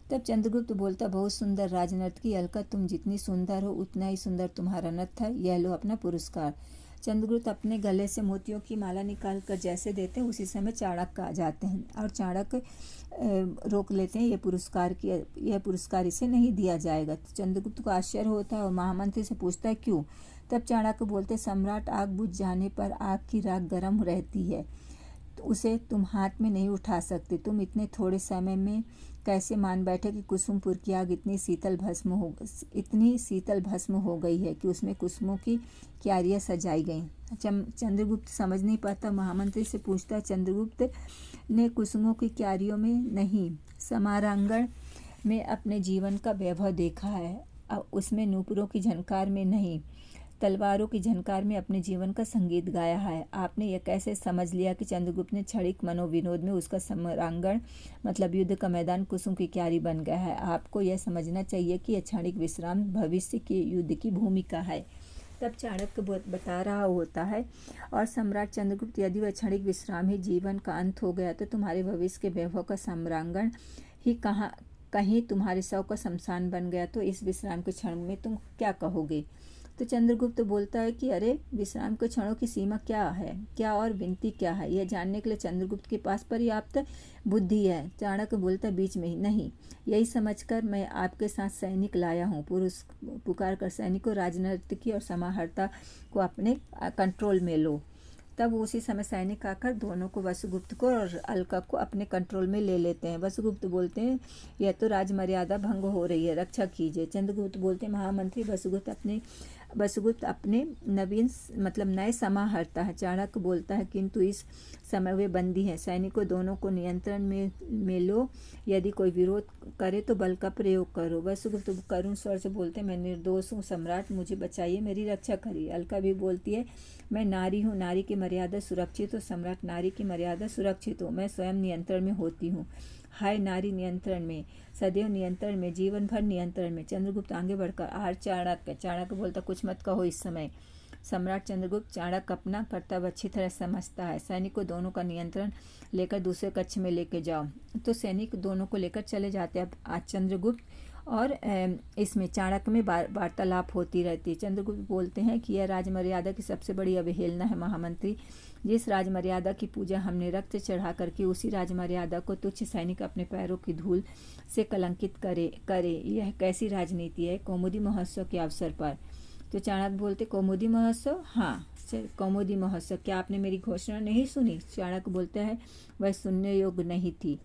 तब चंद्रगुप्त बोलता, बहुत सुंदर राजनर्तकी अलका, तुम जितनी सुंदर हो उतना ही सुंदर तुम्हारा नृत्य है, यह लो अपना पुरस्कार। चंद्रगुप्त अपने गले से मोतियों की माला निकाल कर जैसे देते हैं उसी समय चाणक्य आ जाते हैं और चाणक्य रोक लेते हैं, यह पुरस्कार इसे नहीं दिया जाएगा। तो चंद्रगुप्त को आश्चर्य होता है और महामंत्री से पूछता है क्यों। तब चाणक्य बोलते, सम्राट, आग बुझ जाने पर आग की राख गर्म रहती है, तो उसे तुम हाथ में नहीं उठा सकते। तुम इतने थोड़े समय में कैसे मान बैठे कि कुसुमपुर की आग इतनी शीतल भस्म हो गई है कि उसमें कुसुमों की क्यारियाँ सजाई गई। चंद्रगुप्त समझ नहीं पाता, महामंत्री से पूछता है, चंद्रगुप्त ने कुसुमों की क्यारियों में नहीं, समारांगण में अपने जीवन का वैभव देखा है, उसमें नूपुरों की झनकार में नहीं, तलवारों की झनकार में अपने जीवन का संगीत गाया है। आपने यह कैसे समझ लिया कि चंद्रगुप्त ने क्षणिक मनोविनोद में उसका समरांगण मतलब युद्ध का मैदान कुसुम की क्यारी बन गया है। आपको यह समझना चाहिए कि यह क्षणिक विश्राम भविष्य के युद्ध की भूमिका है। तब चाणक्य बता रहा होता है, और सम्राट चंद्रगुप्त, यदि वह क्षणिक विश्राम ही जीवन का अंत हो गया तो तुम्हारे भविष्य के वैभव का सम्रांगण ही कहीं तुम्हारे शव का शमशान बन गया तो इस विश्राम के क्षण में तुम क्या कहोगे। तो चंद्रगुप्त बोलता है कि अरे, विश्राम के क्षणों की सीमा क्या है, क्या और विनती क्या है, यह जानने के लिए चंद्रगुप्त के पास पर्याप्त बुद्धि है। चाणक्य बोलता, बीच में ही नहीं, यही समझकर मैं आपके साथ सैनिक लाया हूँ। पुरुष पुकार कर सैनिकों, राजनर्तकी और समाहर्ता को अपने कंट्रोल में लो। तब उसी समय सैनिक आकर दोनों को, वसुगुप्त को और अलका को, अपने कंट्रोल में ले लेते हैं। वसुगुप्त बोलते हैं, यह तो राजमर्यादा भंग हो रही है, रक्षा कीजिए। चंद्रगुप्त बोलते हैं, महामंत्री, वसुगुप्त अपने नए समाहर्ता है। चाणक्य बोलता है, किंतु इस समय वे बंदी हैं। सैनिकों, दोनों को नियंत्रण में लो, यदि कोई विरोध करे तो बल का प्रयोग करो। वसुगुप्त करुण स्वर से बोलते हैं, मैं निर्दोष हूँ, सम्राट मुझे बचाइए, मेरी रक्षा करिए। अलका भी बोलती है, मैं नारी हूँ, नारी की मर्यादा सुरक्षित हो, सम्राट नारी की मर्यादा सुरक्षित हो, मैं स्वयं नियंत्रण में होती हूँ। हाय नारी नियंत्रण में, सदैव नियंत्रण में, जीवन भर नियंत्रण में। चंद्रगुप्त आगे बढ़कर चाणक्य बोलता, कुछ मत कहो इस समय। सम्राट चंद्रगुप्त, चाणक्य अपना कर्तव्य अच्छी तरह समझता है, सैनिकों दोनों का नियंत्रण लेकर दूसरे कक्ष में लेके जाओ। तो सैनिक दोनों को लेकर चले जाते हैं। अब आज चंद्रगुप्त और इसमें चाणक्य में वार्तालाप होती रहती है। चंद्रगुप्त बोलते हैं कि यह राजमर्यादा की सबसे बड़ी अवहेलना है महामंत्री। जिस राजमर्यादा की पूजा हमने रक्त चढ़ा करके, उसी राजमर्यादा को तुच्छ सैनिक अपने पैरों की धूल से कलंकित करे। यह कैसी राजनीति है कौमुदी महोत्सव के अवसर पर। तो चाणक्य बोलते, कौमुदी महोत्सव? हाँ, कौमुदी महोत्सव, क्या आपने मेरी घोषणा नहीं सुनी? चाणक्य बोलता है, वह सुनने योग्य नहीं थी।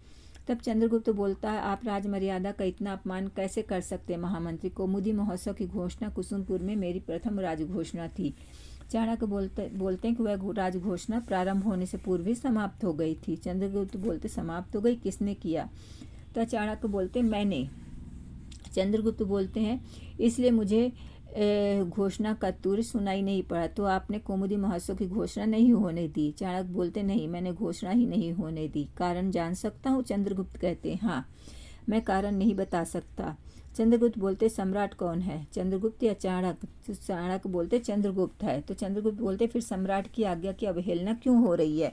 तब चंद्रगुप्त बोलता है, आप राजमर्यादा का इतना अपमान कैसे कर सकते हैं महामंत्री? कौमुदी महोत्सव की घोषणा कुसुमपुर में मेरी प्रथम राजघोषणा थी। चाणक्य बोलते हैं कि वह राजघोषणा प्रारंभ होने से पूर्व ही समाप्त हो गई थी। चंद्रगुप्त बोलते, समाप्त हो गई, किसने किया? तो चाणक्य बोलते, मैंने। चंद्रगुप्त बोलते हैं, इसलिए मुझे घोषणा का तुर सुनाई नहीं पड़ा, तो आपने कौमुदी महोत्सव की घोषणा नहीं होने दी। चाणक्य बोलते, नहीं, मैंने घोषणा ही नहीं होने दी। कारण जान सकता हूँ? चंद्रगुप्त कहते हैं, हाँ, मैं कारण नहीं बता सकता। चंद्रगुप्त बोलते, सम्राट कौन है, चंद्रगुप्त या चाणक्य? तो चाणक्य बोलते, चंद्रगुप्त है। तो चंद्रगुप्त बोलते, फिर सम्राट की आज्ञा की अवहेलना क्यों हो रही है?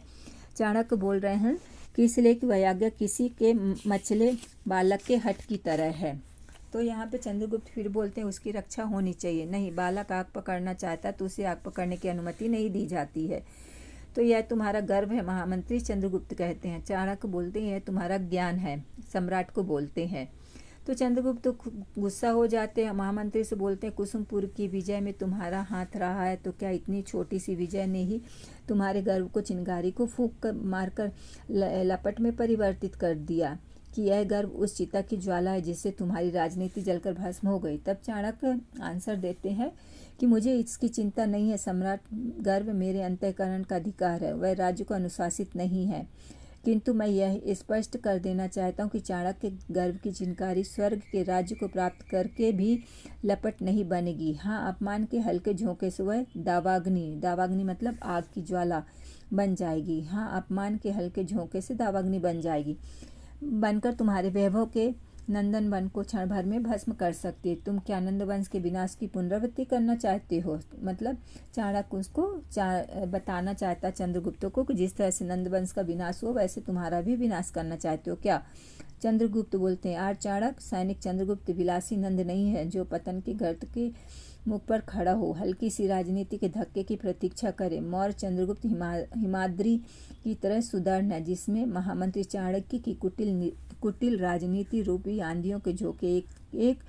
चाणक्य बोल रहे हैं कि इसलिए कि वह आज्ञा किसी के मछले बालक के हट की तरह है। तो यहाँ पे चंद्रगुप्त फिर बोलते हैं, उसकी रक्षा होनी चाहिए। नहीं, बालक आग पकड़ना चाहता तो उसे आग पकड़ने की अनुमति नहीं दी जाती है। तो यह तुम्हारा गर्व है महामंत्री, चंद्रगुप्त कहते हैं। चाणक्य बोलते हैं, यह तुम्हारा ज्ञान है, सम्राट को बोलते हैं। तो चंद्रगुप्त गुस्सा हो जाते हैं, महामंत्री से बोलते हैं, कुसुमपुर की विजय में तुम्हारा हाथ रहा है, तो क्या इतनी छोटी सी विजय ने ही तुम्हारे गर्व को, चिंगारी को फूंक कर मारकर लपट में परिवर्तित कर दिया कि यह गर्व उस चिता की ज्वाला है जिससे तुम्हारी राजनीति जलकर भस्म हो गई? तब चाणक्य आंसर देते हैं कि मुझे इसकी चिंता नहीं है सम्राट, गर्व मेरे अंतःकरण का अधिकार है, वह राज्य को अनुशासित नहीं है। किंतु मैं यह स्पष्ट कर देना चाहता हूँ कि चाणक्य के गर्व की चिंगारी स्वर्ग के राज्य को प्राप्त करके भी लपट नहीं बनेगी। हाँ, अपमान के हल्के झोंके से वह दावाग्नि मतलब आग की ज्वाला बन जाएगी। हाँ, अपमान के हल्के झोंके से दावाग्नि बनकर तुम्हारे वैभव के नंदन वन को क्षण भर में भस्म कर सकती है। तुम क्या नंद वंश के विनाश की पुनरावृत्ति करना चाहते हो? मतलब चाणक्य उसको बताना चाहता चंद्रगुप्त को कि जिस तरह से नंद वंश का विनाश हो, वैसे तुम्हारा भी विनाश करना चाहते हो क्या? चंद्रगुप्त बोलते हैं, आर चाणक सैनिक चंद्रगुप्त विलासी नंद नहीं है जो पतन के गर्त के मुख पर खड़ा हो, हल्की सी राजनीति के धक्के की प्रतीक्षा करे। मौर्य चंद्रगुप्त हिमाद्री की तरह सुदृढ़ है, जिसमें महामंत्री चाणक्य की कुटिल राजनीति रूपी आंधियों के झोंके एक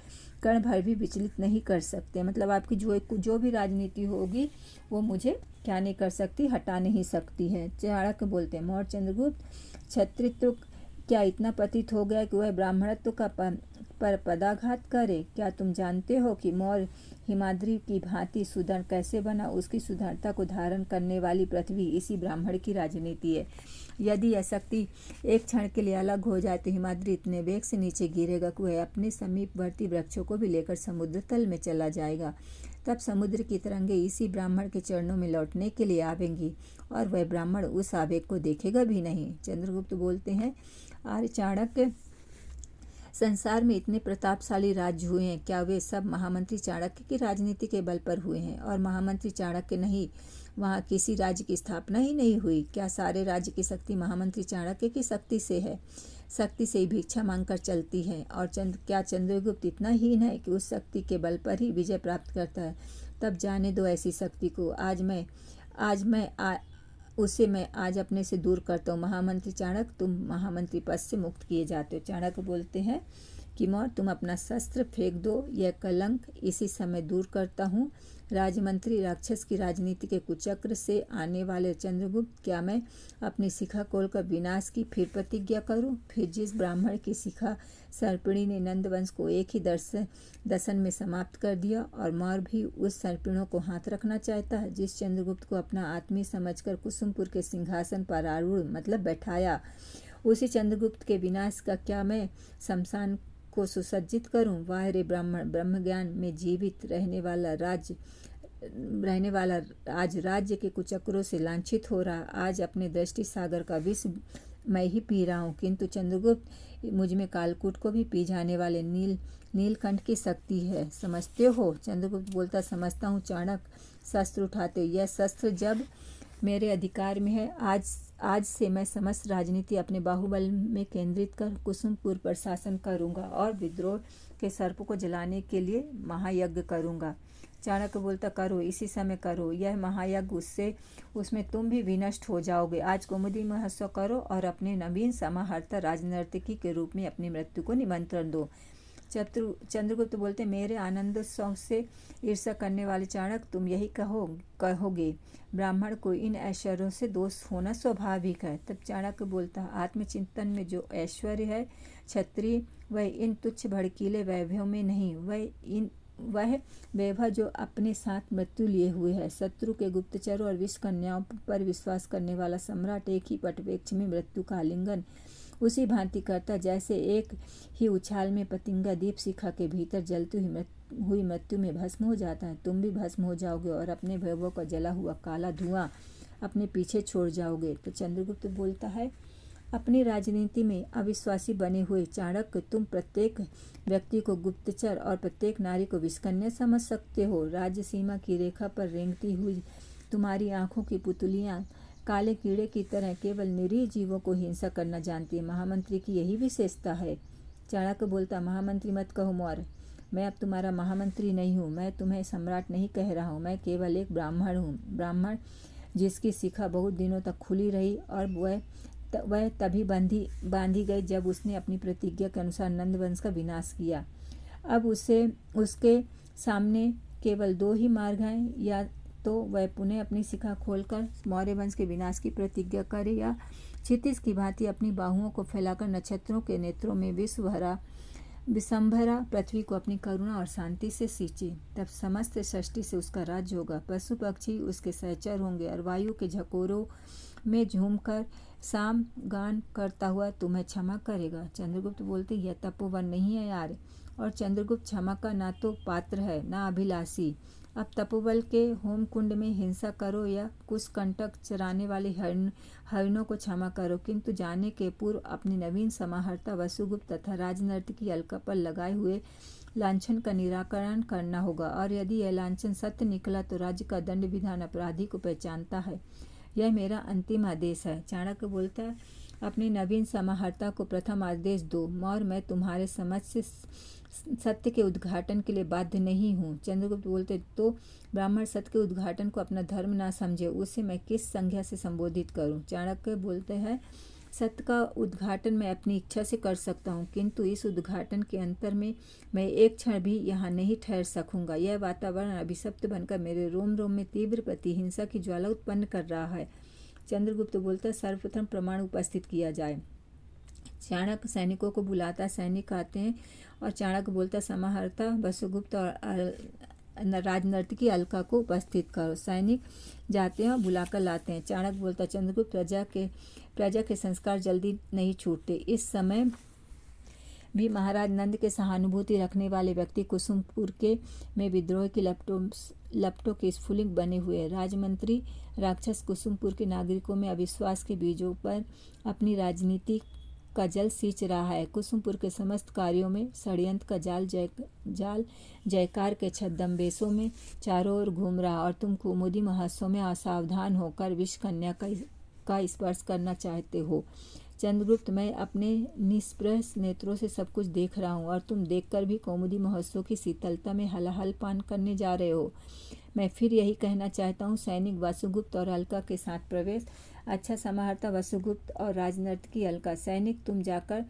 कण भर भी विचलित नहीं कर सकते। मतलब आपकी जो भी राजनीति होगी वो मुझे क्या नहीं कर सकती, हटा नहीं सकती है। चाणक्य बोलते हैं, मौर्य चंद्रगुप्त क्षत्रित्व क्या इतना पतित हो गया कि वह ब्राह्मणत्व का पर पदाघात करे? क्या तुम जानते हो कि मौर्य हिमाद्री की भांति सुदृढ़ कैसे बना? उसकी सुदृढ़ता को धारण करने वाली पृथ्वी इसी ब्राह्मण की राजनीति है। यदि यह शक्ति एक क्षण के लिए अलग हो जाए तो हिमाद्री इतने वेग से नीचे गिरेगा कि वह अपने समीपवर्ती वृक्षों को भी लेकर समुद्र तल में चला जाएगा। तब समुद्र की तरंगें इसी ब्राह्मण के चरणों में लौटने के लिए आवेंगी और वह ब्राह्मण उस आवेग को देखेगा भी नहीं। चंद्रगुप्त बोलते हैं, आर्य चाणक्य, संसार में इतने प्रतापशाली राज्य हुए हैं, क्या वे सब महामंत्री चाणक्य की राजनीति के बल पर हुए हैं? और महामंत्री चाणक्य नहीं, वहाँ किसी राज्य की स्थापना ही नहीं हुई। क्या सारे राज्य की शक्ति महामंत्री चाणक्य की शक्ति से है? शक्ति से ही भिक्षा मांगकर चलती है। और क्या चंद्रगुप्त इतना हीन है कि उस शक्ति के बल पर ही विजय प्राप्त करता है? तब जाने दो ऐसी शक्ति को। उसे मैं आज अपने से दूर करता हूँ। महामंत्री चाणक्य, तुम महामंत्री पद से मुक्त किए जाते हो। चाणक्य बोलते हैं कि मौर्य, तुम अपना शस्त्र फेंक दो, यह कलंक इसी समय दूर करता हूँ। राजमंत्री राक्षस की राजनीति के कुचक्र से आने वाले चंद्रगुप्त, क्या मैं अपनी शिखा खोलकर विनाश की फिर प्रतिज्ञा करूं? फिर जिस ब्राह्मण की शिखा सर्पिणी ने नंदवंश को एक ही दसन में समाप्त कर दिया, और मौर्य भी उस सर्पिणों को हाथ रखना चाहता है। जिस चंद्रगुप्त को अपना आत्मीय समझकर कुसुमपुर के सिंहासन पर आरूढ़ मतलब बैठाया, उसी चंद्रगुप्त के विनाश का क्या मैं शमशान को सुसज्जित करूं? वाह रे ब्राह्मण, ब्रह्मज्ञान में जीवित रहने वाला आज राज्य के कुचक्रों से लांछित हो रहा। आज अपने दृष्टि सागर का विष मैं ही पी रहा हूँ, किंतु चंद्रगुप्त, मुझ में कालकूट को भी पी जाने वाले नीलकंठ की शक्ति है, समझते हो? चंद्रगुप्त बोलता, समझता हूँ चाणक्य। शस्त्र उठाते, यह शस्त्र जब मेरे अधिकार में है, आज से मैं समस्त राजनीति अपने बाहुबल में केंद्रित कर कुसुमपुर पर शासन करूंगा और विद्रोह के सर्प को जलाने के लिए महायज्ञ करूंगा। चाणक्य बोलता, करो, इसी समय करो यह महायज्ञ, उसमें तुम भी विनष्ट हो जाओगे। आज कुमुदी महोत्सव करो और अपने नवीन समाहर्ता राजनर्तकी के रूप में अपनी मृत्यु को निमंत्रण दो। चंद्रगुप्त बोलते, मेरे आनंदोत्सव से ईर्ष्या करने वाले चाणक्य, तुम यही कहोगे? ब्राह्मण को इन ऐश्वर्यों से दोष होना स्वाभाविक है। तब चाणक्य बोलता, आत्मचिंतन में जो ऐश्वर्य है क्षत्रिय, वह इन तुच्छ भड़कीले वैभव में नहीं, वह वैभव जो अपने साथ मृत्यु लिए हुए है। शत्रु के गुप्तचरों और विष कन्याओं पर विश्वास करने वाला सम्राट एक ही पटवेक्ष में मृत्यु का आलिंगन उसी भांति करता जैसे एक ही उछाल में पतिंगा दीप शिखा के भीतर जलती हुई मृत्यु में भस्म हो जाता है। तुम भी भस्म हो जाओगे और अपने वैभव का जला हुआ काला धुआं अपने पीछे छोड़ जाओगे। तो चंद्रगुप्त बोलता है, अपनी राजनीति में अविश्वासी बने हुए चाणक्य, तुम प्रत्येक व्यक्ति को गुप्तचर और प्रत्येक नारी को विषकन्या समझ सकते हो। राज्य सीमा की रेखा पर रेंगती हुई तुम्हारी आंखों की पुतलियां काले कीड़े की तरह केवल निरीह जीवों को हिंसा करना जानती है। महामंत्री की यही विशेषता है। चाणक्य बोलता, महामंत्री मत कहो मौर्य, मैं अब तुम्हारा महामंत्री नहीं हूँ। मैं तुम्हें सम्राट नहीं कह रहा हूँ, मैं केवल एक ब्राह्मण हूँ। ब्राह्मण जिसकी शिखा बहुत दिनों तक खुली रही और वह तभी बांधी गई जब उसने अपनी प्रतिज्ञा के अनुसार नंदवंश का विनाश किया। अब उसके सामने केवल दो ही मार्ग हैं, या तो वह पुनः अपनी शिखा खोलकर मौर्य वंश के विनाश की प्रतिज्ञा करे, या क्षितिज की भांति अपनी बाहुओं को फैलाकर नक्षत्रों के नेत्रों में विषंभरा पृथ्वी को अपनी करुणा और शांति से सींचे। तब समस्त सृष्टि से उसका राज्य होगा। पशु पक्षी उसके सहचर होंगे और वायु के झकोरों में झूमकर साम गान करता हुआ तुम्हें क्षमा करेगा। चंद्रगुप्त बोलते, यह तपोवन नहीं है यार। और चंद्रगुप्त क्षमा का ना तो पात्र है ना अभिलाषी। अब तपोबल के होम कुंड में हिंसा करो या कुशकंटक चराने वाले हरिणों को क्षमा करो, किंतु जाने के पूर्व अपनी नवीन समाहर्ता वसुगुप्त तथा राजनर्तकी अलका पर लगाए हुए लांछन का निराकरण करना होगा। और यदि यह लांछन सत्य निकला तो राज्य का दंड विधान अपराधी को पहचानता है। यह मेरा अंतिम आदेश है। चाणक्य बोलता है, अपनी नवीन समाहर्ता को प्रथम आदेश दो। और मैं तुम्हारे समझ से सत्य के उद्घाटन के लिए बाध्य नहीं हूँ। चंद्रगुप्त बोलते, तो ब्राह्मण सत्य के उद्घाटन को अपना धर्म ना समझे, उसे मैं किस संज्ञा से संबोधित करूँ। चाणक्य बोलते हैं, सत्य का उद्घाटन मैं अपनी इच्छा से कर सकता हूँ, किंतु इस उद्घाटन के अंतर में मैं एक क्षण भी यहाँ नहीं ठहर सकूँगा। यह वातावरण अभिशप्त बनकर मेरे रोम रोम में तीव्र प्रतिहिंसा की ज्वाला उत्पन्न कर रहा है। चंद्रगुप्त बोलता, सर्वप्रथम प्रमाण उपस्थित किया जाए। चाणक्य सैनिकों को बुलाता, सैनिक आते हैं और चाणक्य बोलता, समाहर्ता वसुगुप्त और राजनर्तकी अलका को उपस्थित करो। सैनिक जाते हैं और बुलाकर लाते हैं। चाणक्य बोलता, चंद्रगुप्त, प्रजा के संस्कार जल्दी नहीं छूटते। इस समय भी महाराज नंद के सहानुभूति रखने वाले व्यक्ति कुसुमपुर के में विद्रोह की लपटों के स्फुलिंग बने हुए। राजमंत्री राक्षस कुसुमपुर के नागरिकों में अविश्वास के बीजों पर अपनी राजनीति का जल सींच रहा है। कुसुमपुर के समस्त कार्यों में षड्यंत्र का जाल जयकार के छद्मवेशों में चारों ओर घूम रहा, और तुम कुमुदी महोत्सव में असावधान होकर विष कन्या का स्पर्श करना चाहते हो। चंद्रगुप्त, मैं अपने निष्प्रह नेत्रों से सब कुछ देख रहा हूँ, और तुम देखकर भी कौमुदी महोत्सव की शीतलता में हलाहल पान करने जा रहे हो। मैं फिर यही कहना चाहता हूँ, सैनिक वसुगुप्त और अलका के साथ प्रवेश। अच्छा, समाहर्ता वसुगुप्त और राजनर्तकी अलका। सैनिक, तुम जाकर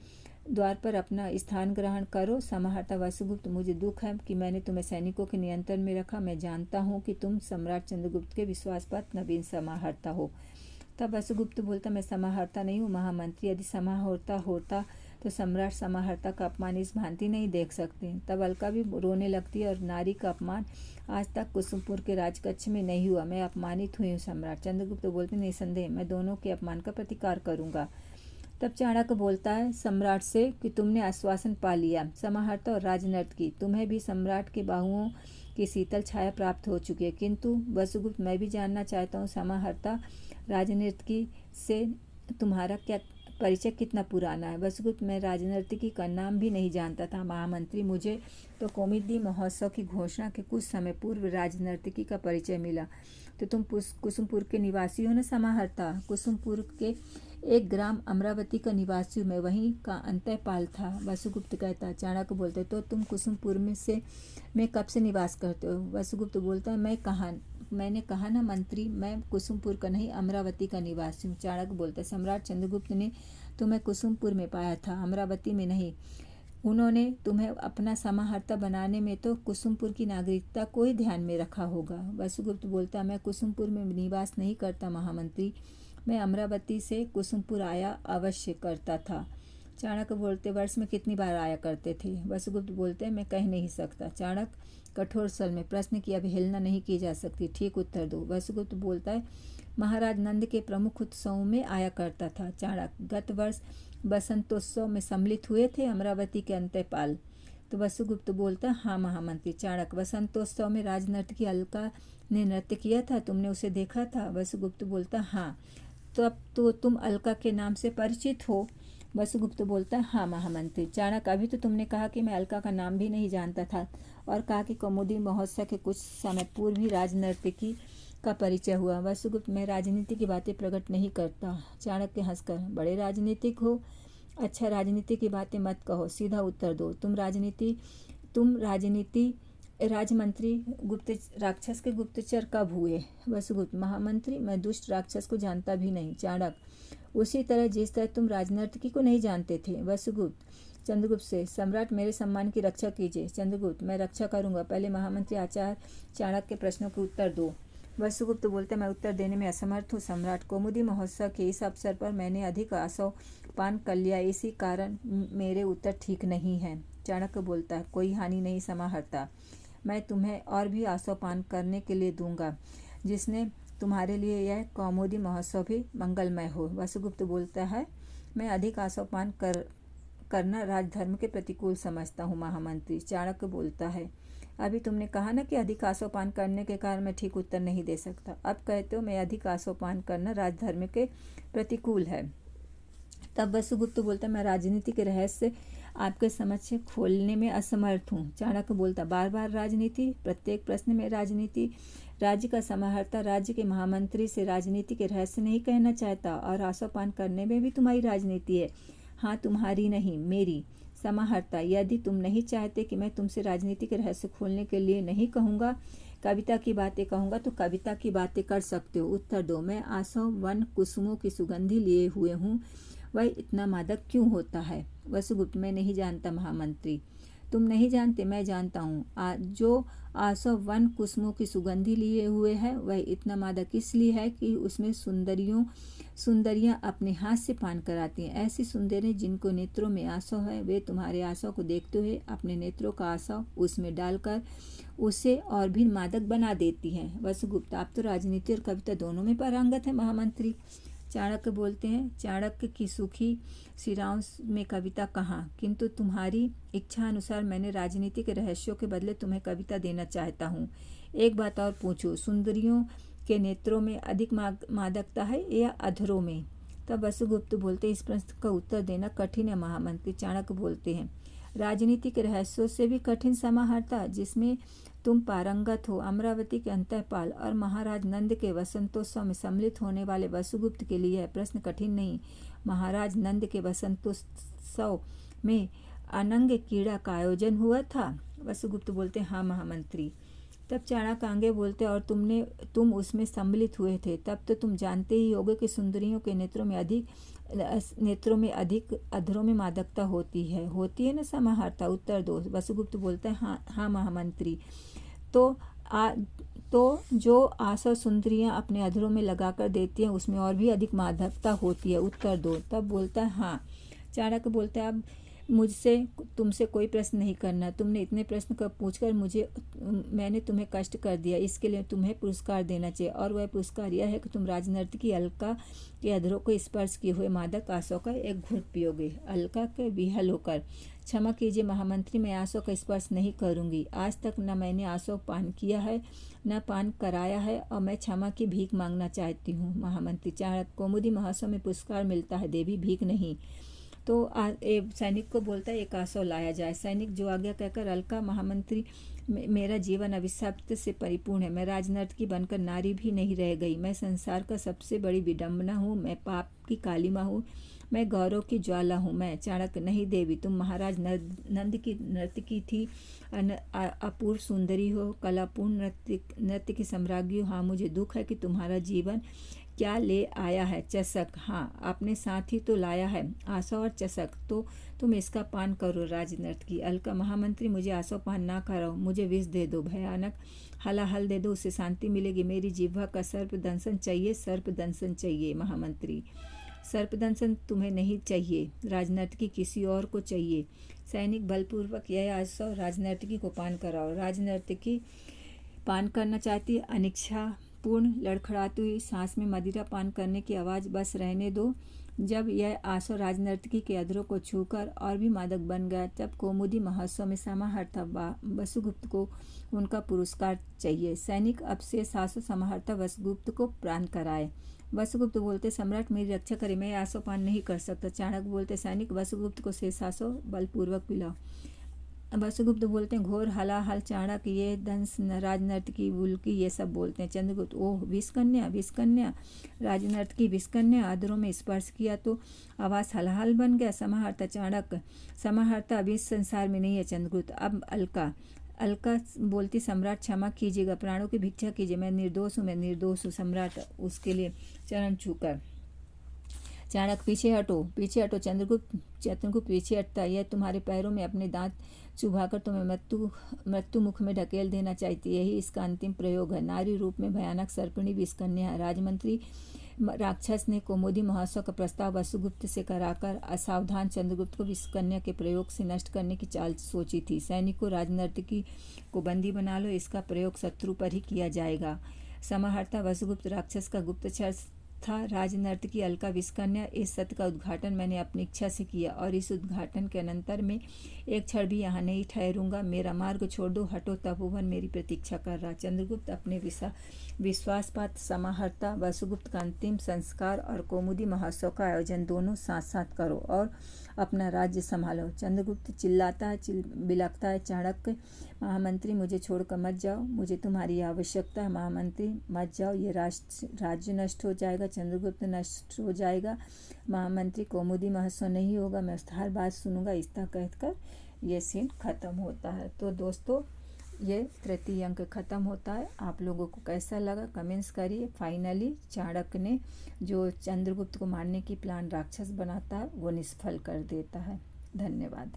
द्वार पर अपना स्थान ग्रहण करो। समाहर्ता वसुगुप्त, मुझे दुख है कि मैंने तुम्हें सैनिकों के नियंत्रण में रखा। मैं जानता हूँ कि तुम सम्राट चंद्रगुप्त के विश्वासपात्र नवीन समाहर्ता हो। तब वसुगुप्त बोलता, मैं समाहर्ता नहीं हूँ महामंत्री। यदि समाहर्ता होता तो सम्राट समाहर्ता का अपमान इस भांति नहीं देख सकते। तब अलका भी रोने लगती है, और नारी का अपमान आज तक कुसुमपुर के राजकक्ष में नहीं हुआ। मैं अपमानित हुई हूँ सम्राट। चंद्रगुप्त बोलते, निसंदेह मैं दोनों के अपमान का प्रतिकार करूंगा। तब चाणक्य बोलता है सम्राट से कि तुमने आश्वासन पा लिया। समाहर्ता और राजनर्तकी, तुम्हें भी सम्राट के बाहुओं की शीतल छाया प्राप्त हो चुकी है। किंतु वसुगुप्त, मैं भी जानना चाहता हूँ समाहर्ता राजनर्तकी से तुम्हारा क्या परिचय कितना पुराना है। वसुगुप्त, मैं राजनर्तकी का नाम भी नहीं जानता था महामंत्री। मुझे तो कौमुदी महोत्सव की घोषणा के कुछ समय पूर्व राजनर्तकी का परिचय मिला। तो तुम कुसुमपुर के निवासी हो न समाहर्ता? कुसुमपुर के एक ग्राम अमरावती का निवासी हूँ मैं, वहीं का अंतःपाल था। वसुगुप्त कहता। चाणक्य बोलते, तो तुम कुसुमपुर में कब से निवास करते हो? वसुगुप्त बोलता, मैंने कहा ना मंत्री, मैं कुसुमपुर का नहीं अमरावती का निवासी हूँ। चाणक्य बोलता, सम्राट चंद्रगुप्त ने तुम्हें कुसुमपुर में पाया था, अमरावती में नहीं। उन्होंने तुम्हें अपना समाहर्ता बनाने में तो कुसुमपुर की नागरिकता को ही ध्यान में रखा होगा। वसुगुप्त बोलता, मैं कुसुमपुर में निवास नहीं करता महामंत्री। मैं अमरावती से कुसुमपुर आया अवश्य करता था। चाणक्य बोलते, वर्ष में कितनी बार आया करते थे? वसुगुप्त बोलते, मैं कह नहीं सकता। चाणक्य कठोर स्वर में, प्रश्न की अवहेलना नहीं की जा सकती, ठीक उत्तर दो। वसुगुप्त बोलता है, महाराज नंद के प्रमुख उत्सवों में आया करता था। चाणक्य, गत वर्ष बसंतोत्सव में सम्मिलित हुए थे अमरावती के अंतःपाल? तो वसुगुप्त बोलता, हाँ महामंत्री। चाणक्य, वसंतोत्सव में राजनर्तकी अलका ने नृत्य किया था, तुमने उसे देखा था? वसुगुप्त बोलता, हाँ। तो अब तो तुम अलका के नाम से परिचित हो? वसुगुप्त बोलता, हाँ महामंत्री। चाणक्य, अभी तो तुमने कहा कि मैं अलका का नाम भी नहीं जानता था, और कहा कि कौमुदी महोत्सव के कुछ समय पूर्व ही राजनर्तकी का परिचय हुआ। वसुगुप्त, मैं राजनीति की बातें प्रकट नहीं करता। चाणक्य हंसकर, बड़े राजनीतिक हो। अच्छा, राजनीति की बातें मत कहो, सीधा उत्तर दो। तुम राजनीति राजमंत्री राक्षस के गुप्तचर कब हुए? वसुगुप्त, महामंत्री, मैं दुष्ट राक्षस को जानता भी नहीं। चाणक्य, उसी तरह जिस तरह तुम राजनर्तकी को नहीं जानते थे। वसुगुप्त चंद्रगुप्त से, सम्राट मेरे सम्मान की रक्षा कीजिए। चंद्रगुप्त, मैं रक्षा करूंगा, पहले महामंत्री आचार्य चाणक्य के प्रश्नों के उत्तर दो। वसुगुप्त बोलते, मैं उत्तर देने में असमर्थ हूँ सम्राट। कौमुदी महोत्सव के इस अवसर पर मैंने अधिक आसव पान कर लिया, इसी कारण मेरे उत्तर ठीक नहीं है। चाणक्य बोलता है, कोई हानि नहीं समाहर्ता, मैं तुम्हें और भी आसव पान करने के लिए दूंगा, जिसने तुम्हारे लिए यह कौमुदी महोत्सव भी मंगलमय हो। वसुगुप्त बोलता है, मैं अधिक आसव पान करना राजधर्म के प्रतिकूल समझता हूँ महामंत्री। चाणक्य बोलता है, अभी तुमने कहा ना कि अधिक आसव पान करने के कारण मैं ठीक उत्तर नहीं दे सकता। अब कहते हो मैं अधिक आसव पान करना राजधर्म के प्रतिकूल है। तब वसुगुप्त बोलता मैं राजनीति के रहस्य आपके समक्ष खोलने में असमर्थ हूँ। चाणक्य बोलता बार बार राजनीति, प्रत्येक प्रश्न में राजनीति। राज्य का समाहर्ता राज्य के महामंत्री से राजनीति के रहस्य नहीं कहना चाहता, और आसोपान करने में भी तुम्हारी राजनीति है। हाँ, तुम्हारी नहीं, मेरी। समाहर्ता यदि तुम नहीं चाहते कि मैं तुमसे राजनीति के रहस्य खोलने के लिए नहीं कहूँगा, कविता की बातें कहूँगा, तो कविता की बातें कर सकते हो। उत्तर दो। मैं आसव वन कुसुमों की सुगंधी लिए हुए हूँ, वह इतना मादक क्यों होता है? वसुगुप्त मैं नहीं जानता महामंत्री। तुम नहीं जानते, मैं जानता हूँ। जो आसव वन कुसुमों की सुगंधी लिए हुए है वह इतना मादक इसलिए है कि उसमें सुंदरियां अपने हाथ से पान कराती हैं। ऐसी सुंदरियां जिनको नेत्रों में आसव है, वे तुम्हारे आसव को देखते हुए अपने नेत्रों का आसव उसमें डालकर उसे और भी मादक बना देती हैं। वसुगुप्त आप तो राजनीति और कविता दोनों में पारंगत है महामंत्री। चाणक्य बोलते हैं चाणक्य की सुखी सिराओं में कविता कहाँ, किंतु तुम्हारी इच्छा अनुसार मैंने राजनीति के रहस्यों के बदले तुम्हें कविता देना चाहता हूँ। एक बात और पूछो, सुंदरियों के नेत्रों में अधिक मादकता है या अधरों में? तब वसुगुप्त बोलते इस प्रश्न का उत्तर देना कठिन है महामंत्री। चाणक्य बोलते हैं राजनीति के रहस्यों से भी कठिन समाहर्ता, जिसमें तुम पारंगत हो। अमरावती के अंतःपाल और महाराज नंद के वसंतोत्सव में सम्मिलित होने वाले वसुगुप्त के लिए यह प्रश्न कठिन नहीं। महाराज नंद के वसंतोत्सव में अनंग क्रीड़ा का आयोजन हुआ था। वसुगुप्त बोलते हाँ महामंत्री। तब चाणक्य आगे बोलते और तुम उसमें सम्मिलित हुए थे, तब तो तुम जानते ही होगे कि सुंदरियों के नेत्रों में अधिक अधरों में मादकता होती है ना समाहर्ता? उत्तर दो। वसुगुप्त बोलता है हाँ महामंत्री। तो जो आसव सुंदरियां अपने अधरों में लगाकर देती हैं उसमें और भी अधिक मादकता होती है। उत्तर दो। तब बोलता है हाँ। चाणक्य बोलता है अब मुझसे तुमसे कोई प्रश्न नहीं करना। तुमने इतने प्रश्न कब पूछकर मैंने तुम्हें कष्ट कर दिया, इसके लिए तुम्हें पुरस्कार देना चाहिए, और वह पुरस्कार यह है कि तुम राजनर्तकी अलका के अधरों को स्पर्श किए हुए मादक आसव का एक घूंट पियोगे। अलका के विहल होकर क्षमा कीजिए महामंत्री, मैं आसव का स्पर्श नहीं करूंगी। आज तक न मैंने आसव पान किया है न पान कराया है, और मैं क्षमा की भीख मांगना चाहती हूँ महामंत्री। चाणक्य कौमुदी महोत्सव में पुरस्कार मिलता है, देवी भीख नहीं। तो सैनिक को बोलता है एक आसव लाया जाए। सैनिक जो आज्ञा कहकर अलका महामंत्री मेरा जीवन अभिशाप्त से परिपूर्ण है। मैं राजनर्तकी बनकर नारी भी नहीं रह गई। मैं संसार का सबसे बड़ी विडंबना हूँ। मैं पाप की कालिमा हूँ। मैं गौरव की ज्वाला हूँ। मैं चाणक्य नहीं देवी, तुम महाराज नंद की नर्तकी थी, अपूर्व सुंदरी हो, कलापूर्ण नृत्य की सम्राज्ञी हो। हाँ, मुझे दुख है कि तुम्हारा जीवन क्या ले आया है। चषक, हाँ अपने साथ ही तो लाया है, आसव और चषक, तो तुम इसका पान करो राजनर्तकी। अलका महामंत्री मुझे आसव पान ना कराओ, मुझे विष दे दो, भयानक हलाहल दे दो, उससे शांति मिलेगी। मेरी जिह्वा का सर्पदंशन चाहिए, सर्पदंशन चाहिए महामंत्री। सर्पदंशन तुम्हें नहीं चाहिए, राजनर्तकी किसी और को चाहिए। सैनिक बलपूर्वक यह आसव राजनर्तकी को पान कराओ। राजनर्तकी पान करना चाहती, अनिच्छा पूर्ण लड़खड़ाती हुई सांस में मदिरा पान करने की आवाज़ बस रहने दो। जब यह आसव राजनर्तकी के अधरों को छूकर और भी मादक बन गया, तब कौमुदी महोत्सव में समाहर्ता वसुगुप्त को उनका पुरस्कार चाहिए। सैनिक अब से आसव समाहर्ता वसुगुप्त को प्राण कराए। वसुगुप्त बोलते सम्राट मेरी रक्षा करे, मैं आसव पान नहीं कर सकता। चाणक्य बोलते सैनिक वसुगुप्त को शेषासव बलपूर्वक पिलाओ। वसुगुप्त बोलते हैं घोर हलाहल। चाणक्य ये दंश राजनर्तकी बुल्की ये सब बोलते हैं। चंद्रगुप्त ओह विषकन्या, विषकन्या, राजनर्तकी विषकन्या, अधरों में स्पर्श किया तो आवास हलाहल बन गया। समाहर्ता चाणक्य, समाहर्ता अभी इस संसार में नहीं है। चंद्रगुप्त अब अलका बोलती सम्राट क्षमा कीजिएगा, प्राणों की भिक्षा कीजिए, मैं निर्दोष हूँ, मैं निर्दोष हूँ। सम्राट उसके चरण छूकर चाणक्य पीछे हटो, पीछे हटो। चंद्रगुप्त पीछे हटता, यह तुम्हारे पैरों में अपने दांत चुभाकर तुम्हें मृत्यु मुख में ढकेल देना चाहती, यही इसका अंतिम प्रयोग है। नारी रूप में भयानक सर्पिणी विषकन्या है। राजमंत्री राक्षस ने कौमुदी महोत्सव का प्रस्ताव वसुगुप्त से कराकर असावधान चंद्रगुप्त को विषकन्या के प्रयोग से नष्ट करने की चाल सोची थी। सैनिक को राजनर्तकी को बंदी बना लो, इसका प्रयोग शत्रु पर ही किया जाएगा। समाहर्ता वसुगुप्त राक्षस का गुप्तचर था राजनर्तकी अलका विष्कन्या। इस सत्र का उद्घाटन मैंने अपनी इच्छा से किया और इस उद्घाटन के अनंतर मैं एक क्षण भी यहाँ नहीं ठहरूंगा। मेरा मार्ग छोड़ दो, हटो, तपोवन मेरी प्रतीक्षा कर रहा। चंद्रगुप्त अपने विश्वासपात समाहर्ता वसुगुप्त का अंतिम संस्कार और कौमुदी महोत्सव का आयोजन दोनों साथ साथ करो और अपना राज्य संभालो। चंद्रगुप्त चिल्लाता है, बिलखता है, चाणक्य महामंत्री मुझे छोड़कर मत जाओ, मुझे तुम्हारी आवश्यकता है। महामंत्री मत जाओ, ये राज्य नष्ट हो जाएगा, चंद्रगुप्त नष्ट हो जाएगा। महामंत्री कौमुदी महोत्सव नहीं होगा, मैं हर बात सुनूंगा। इतना कहकर ये सीन खत्म होता है। तो दोस्तों ये तृतीय अंक खत्म होता है। आप लोगों को कैसा लगा कमेंट्स करिए। फाइनली चाणक्य ने जो चंद्रगुप्त को मारने की प्लान राक्षस बनाता है वो निष्फल कर देता है। धन्यवाद।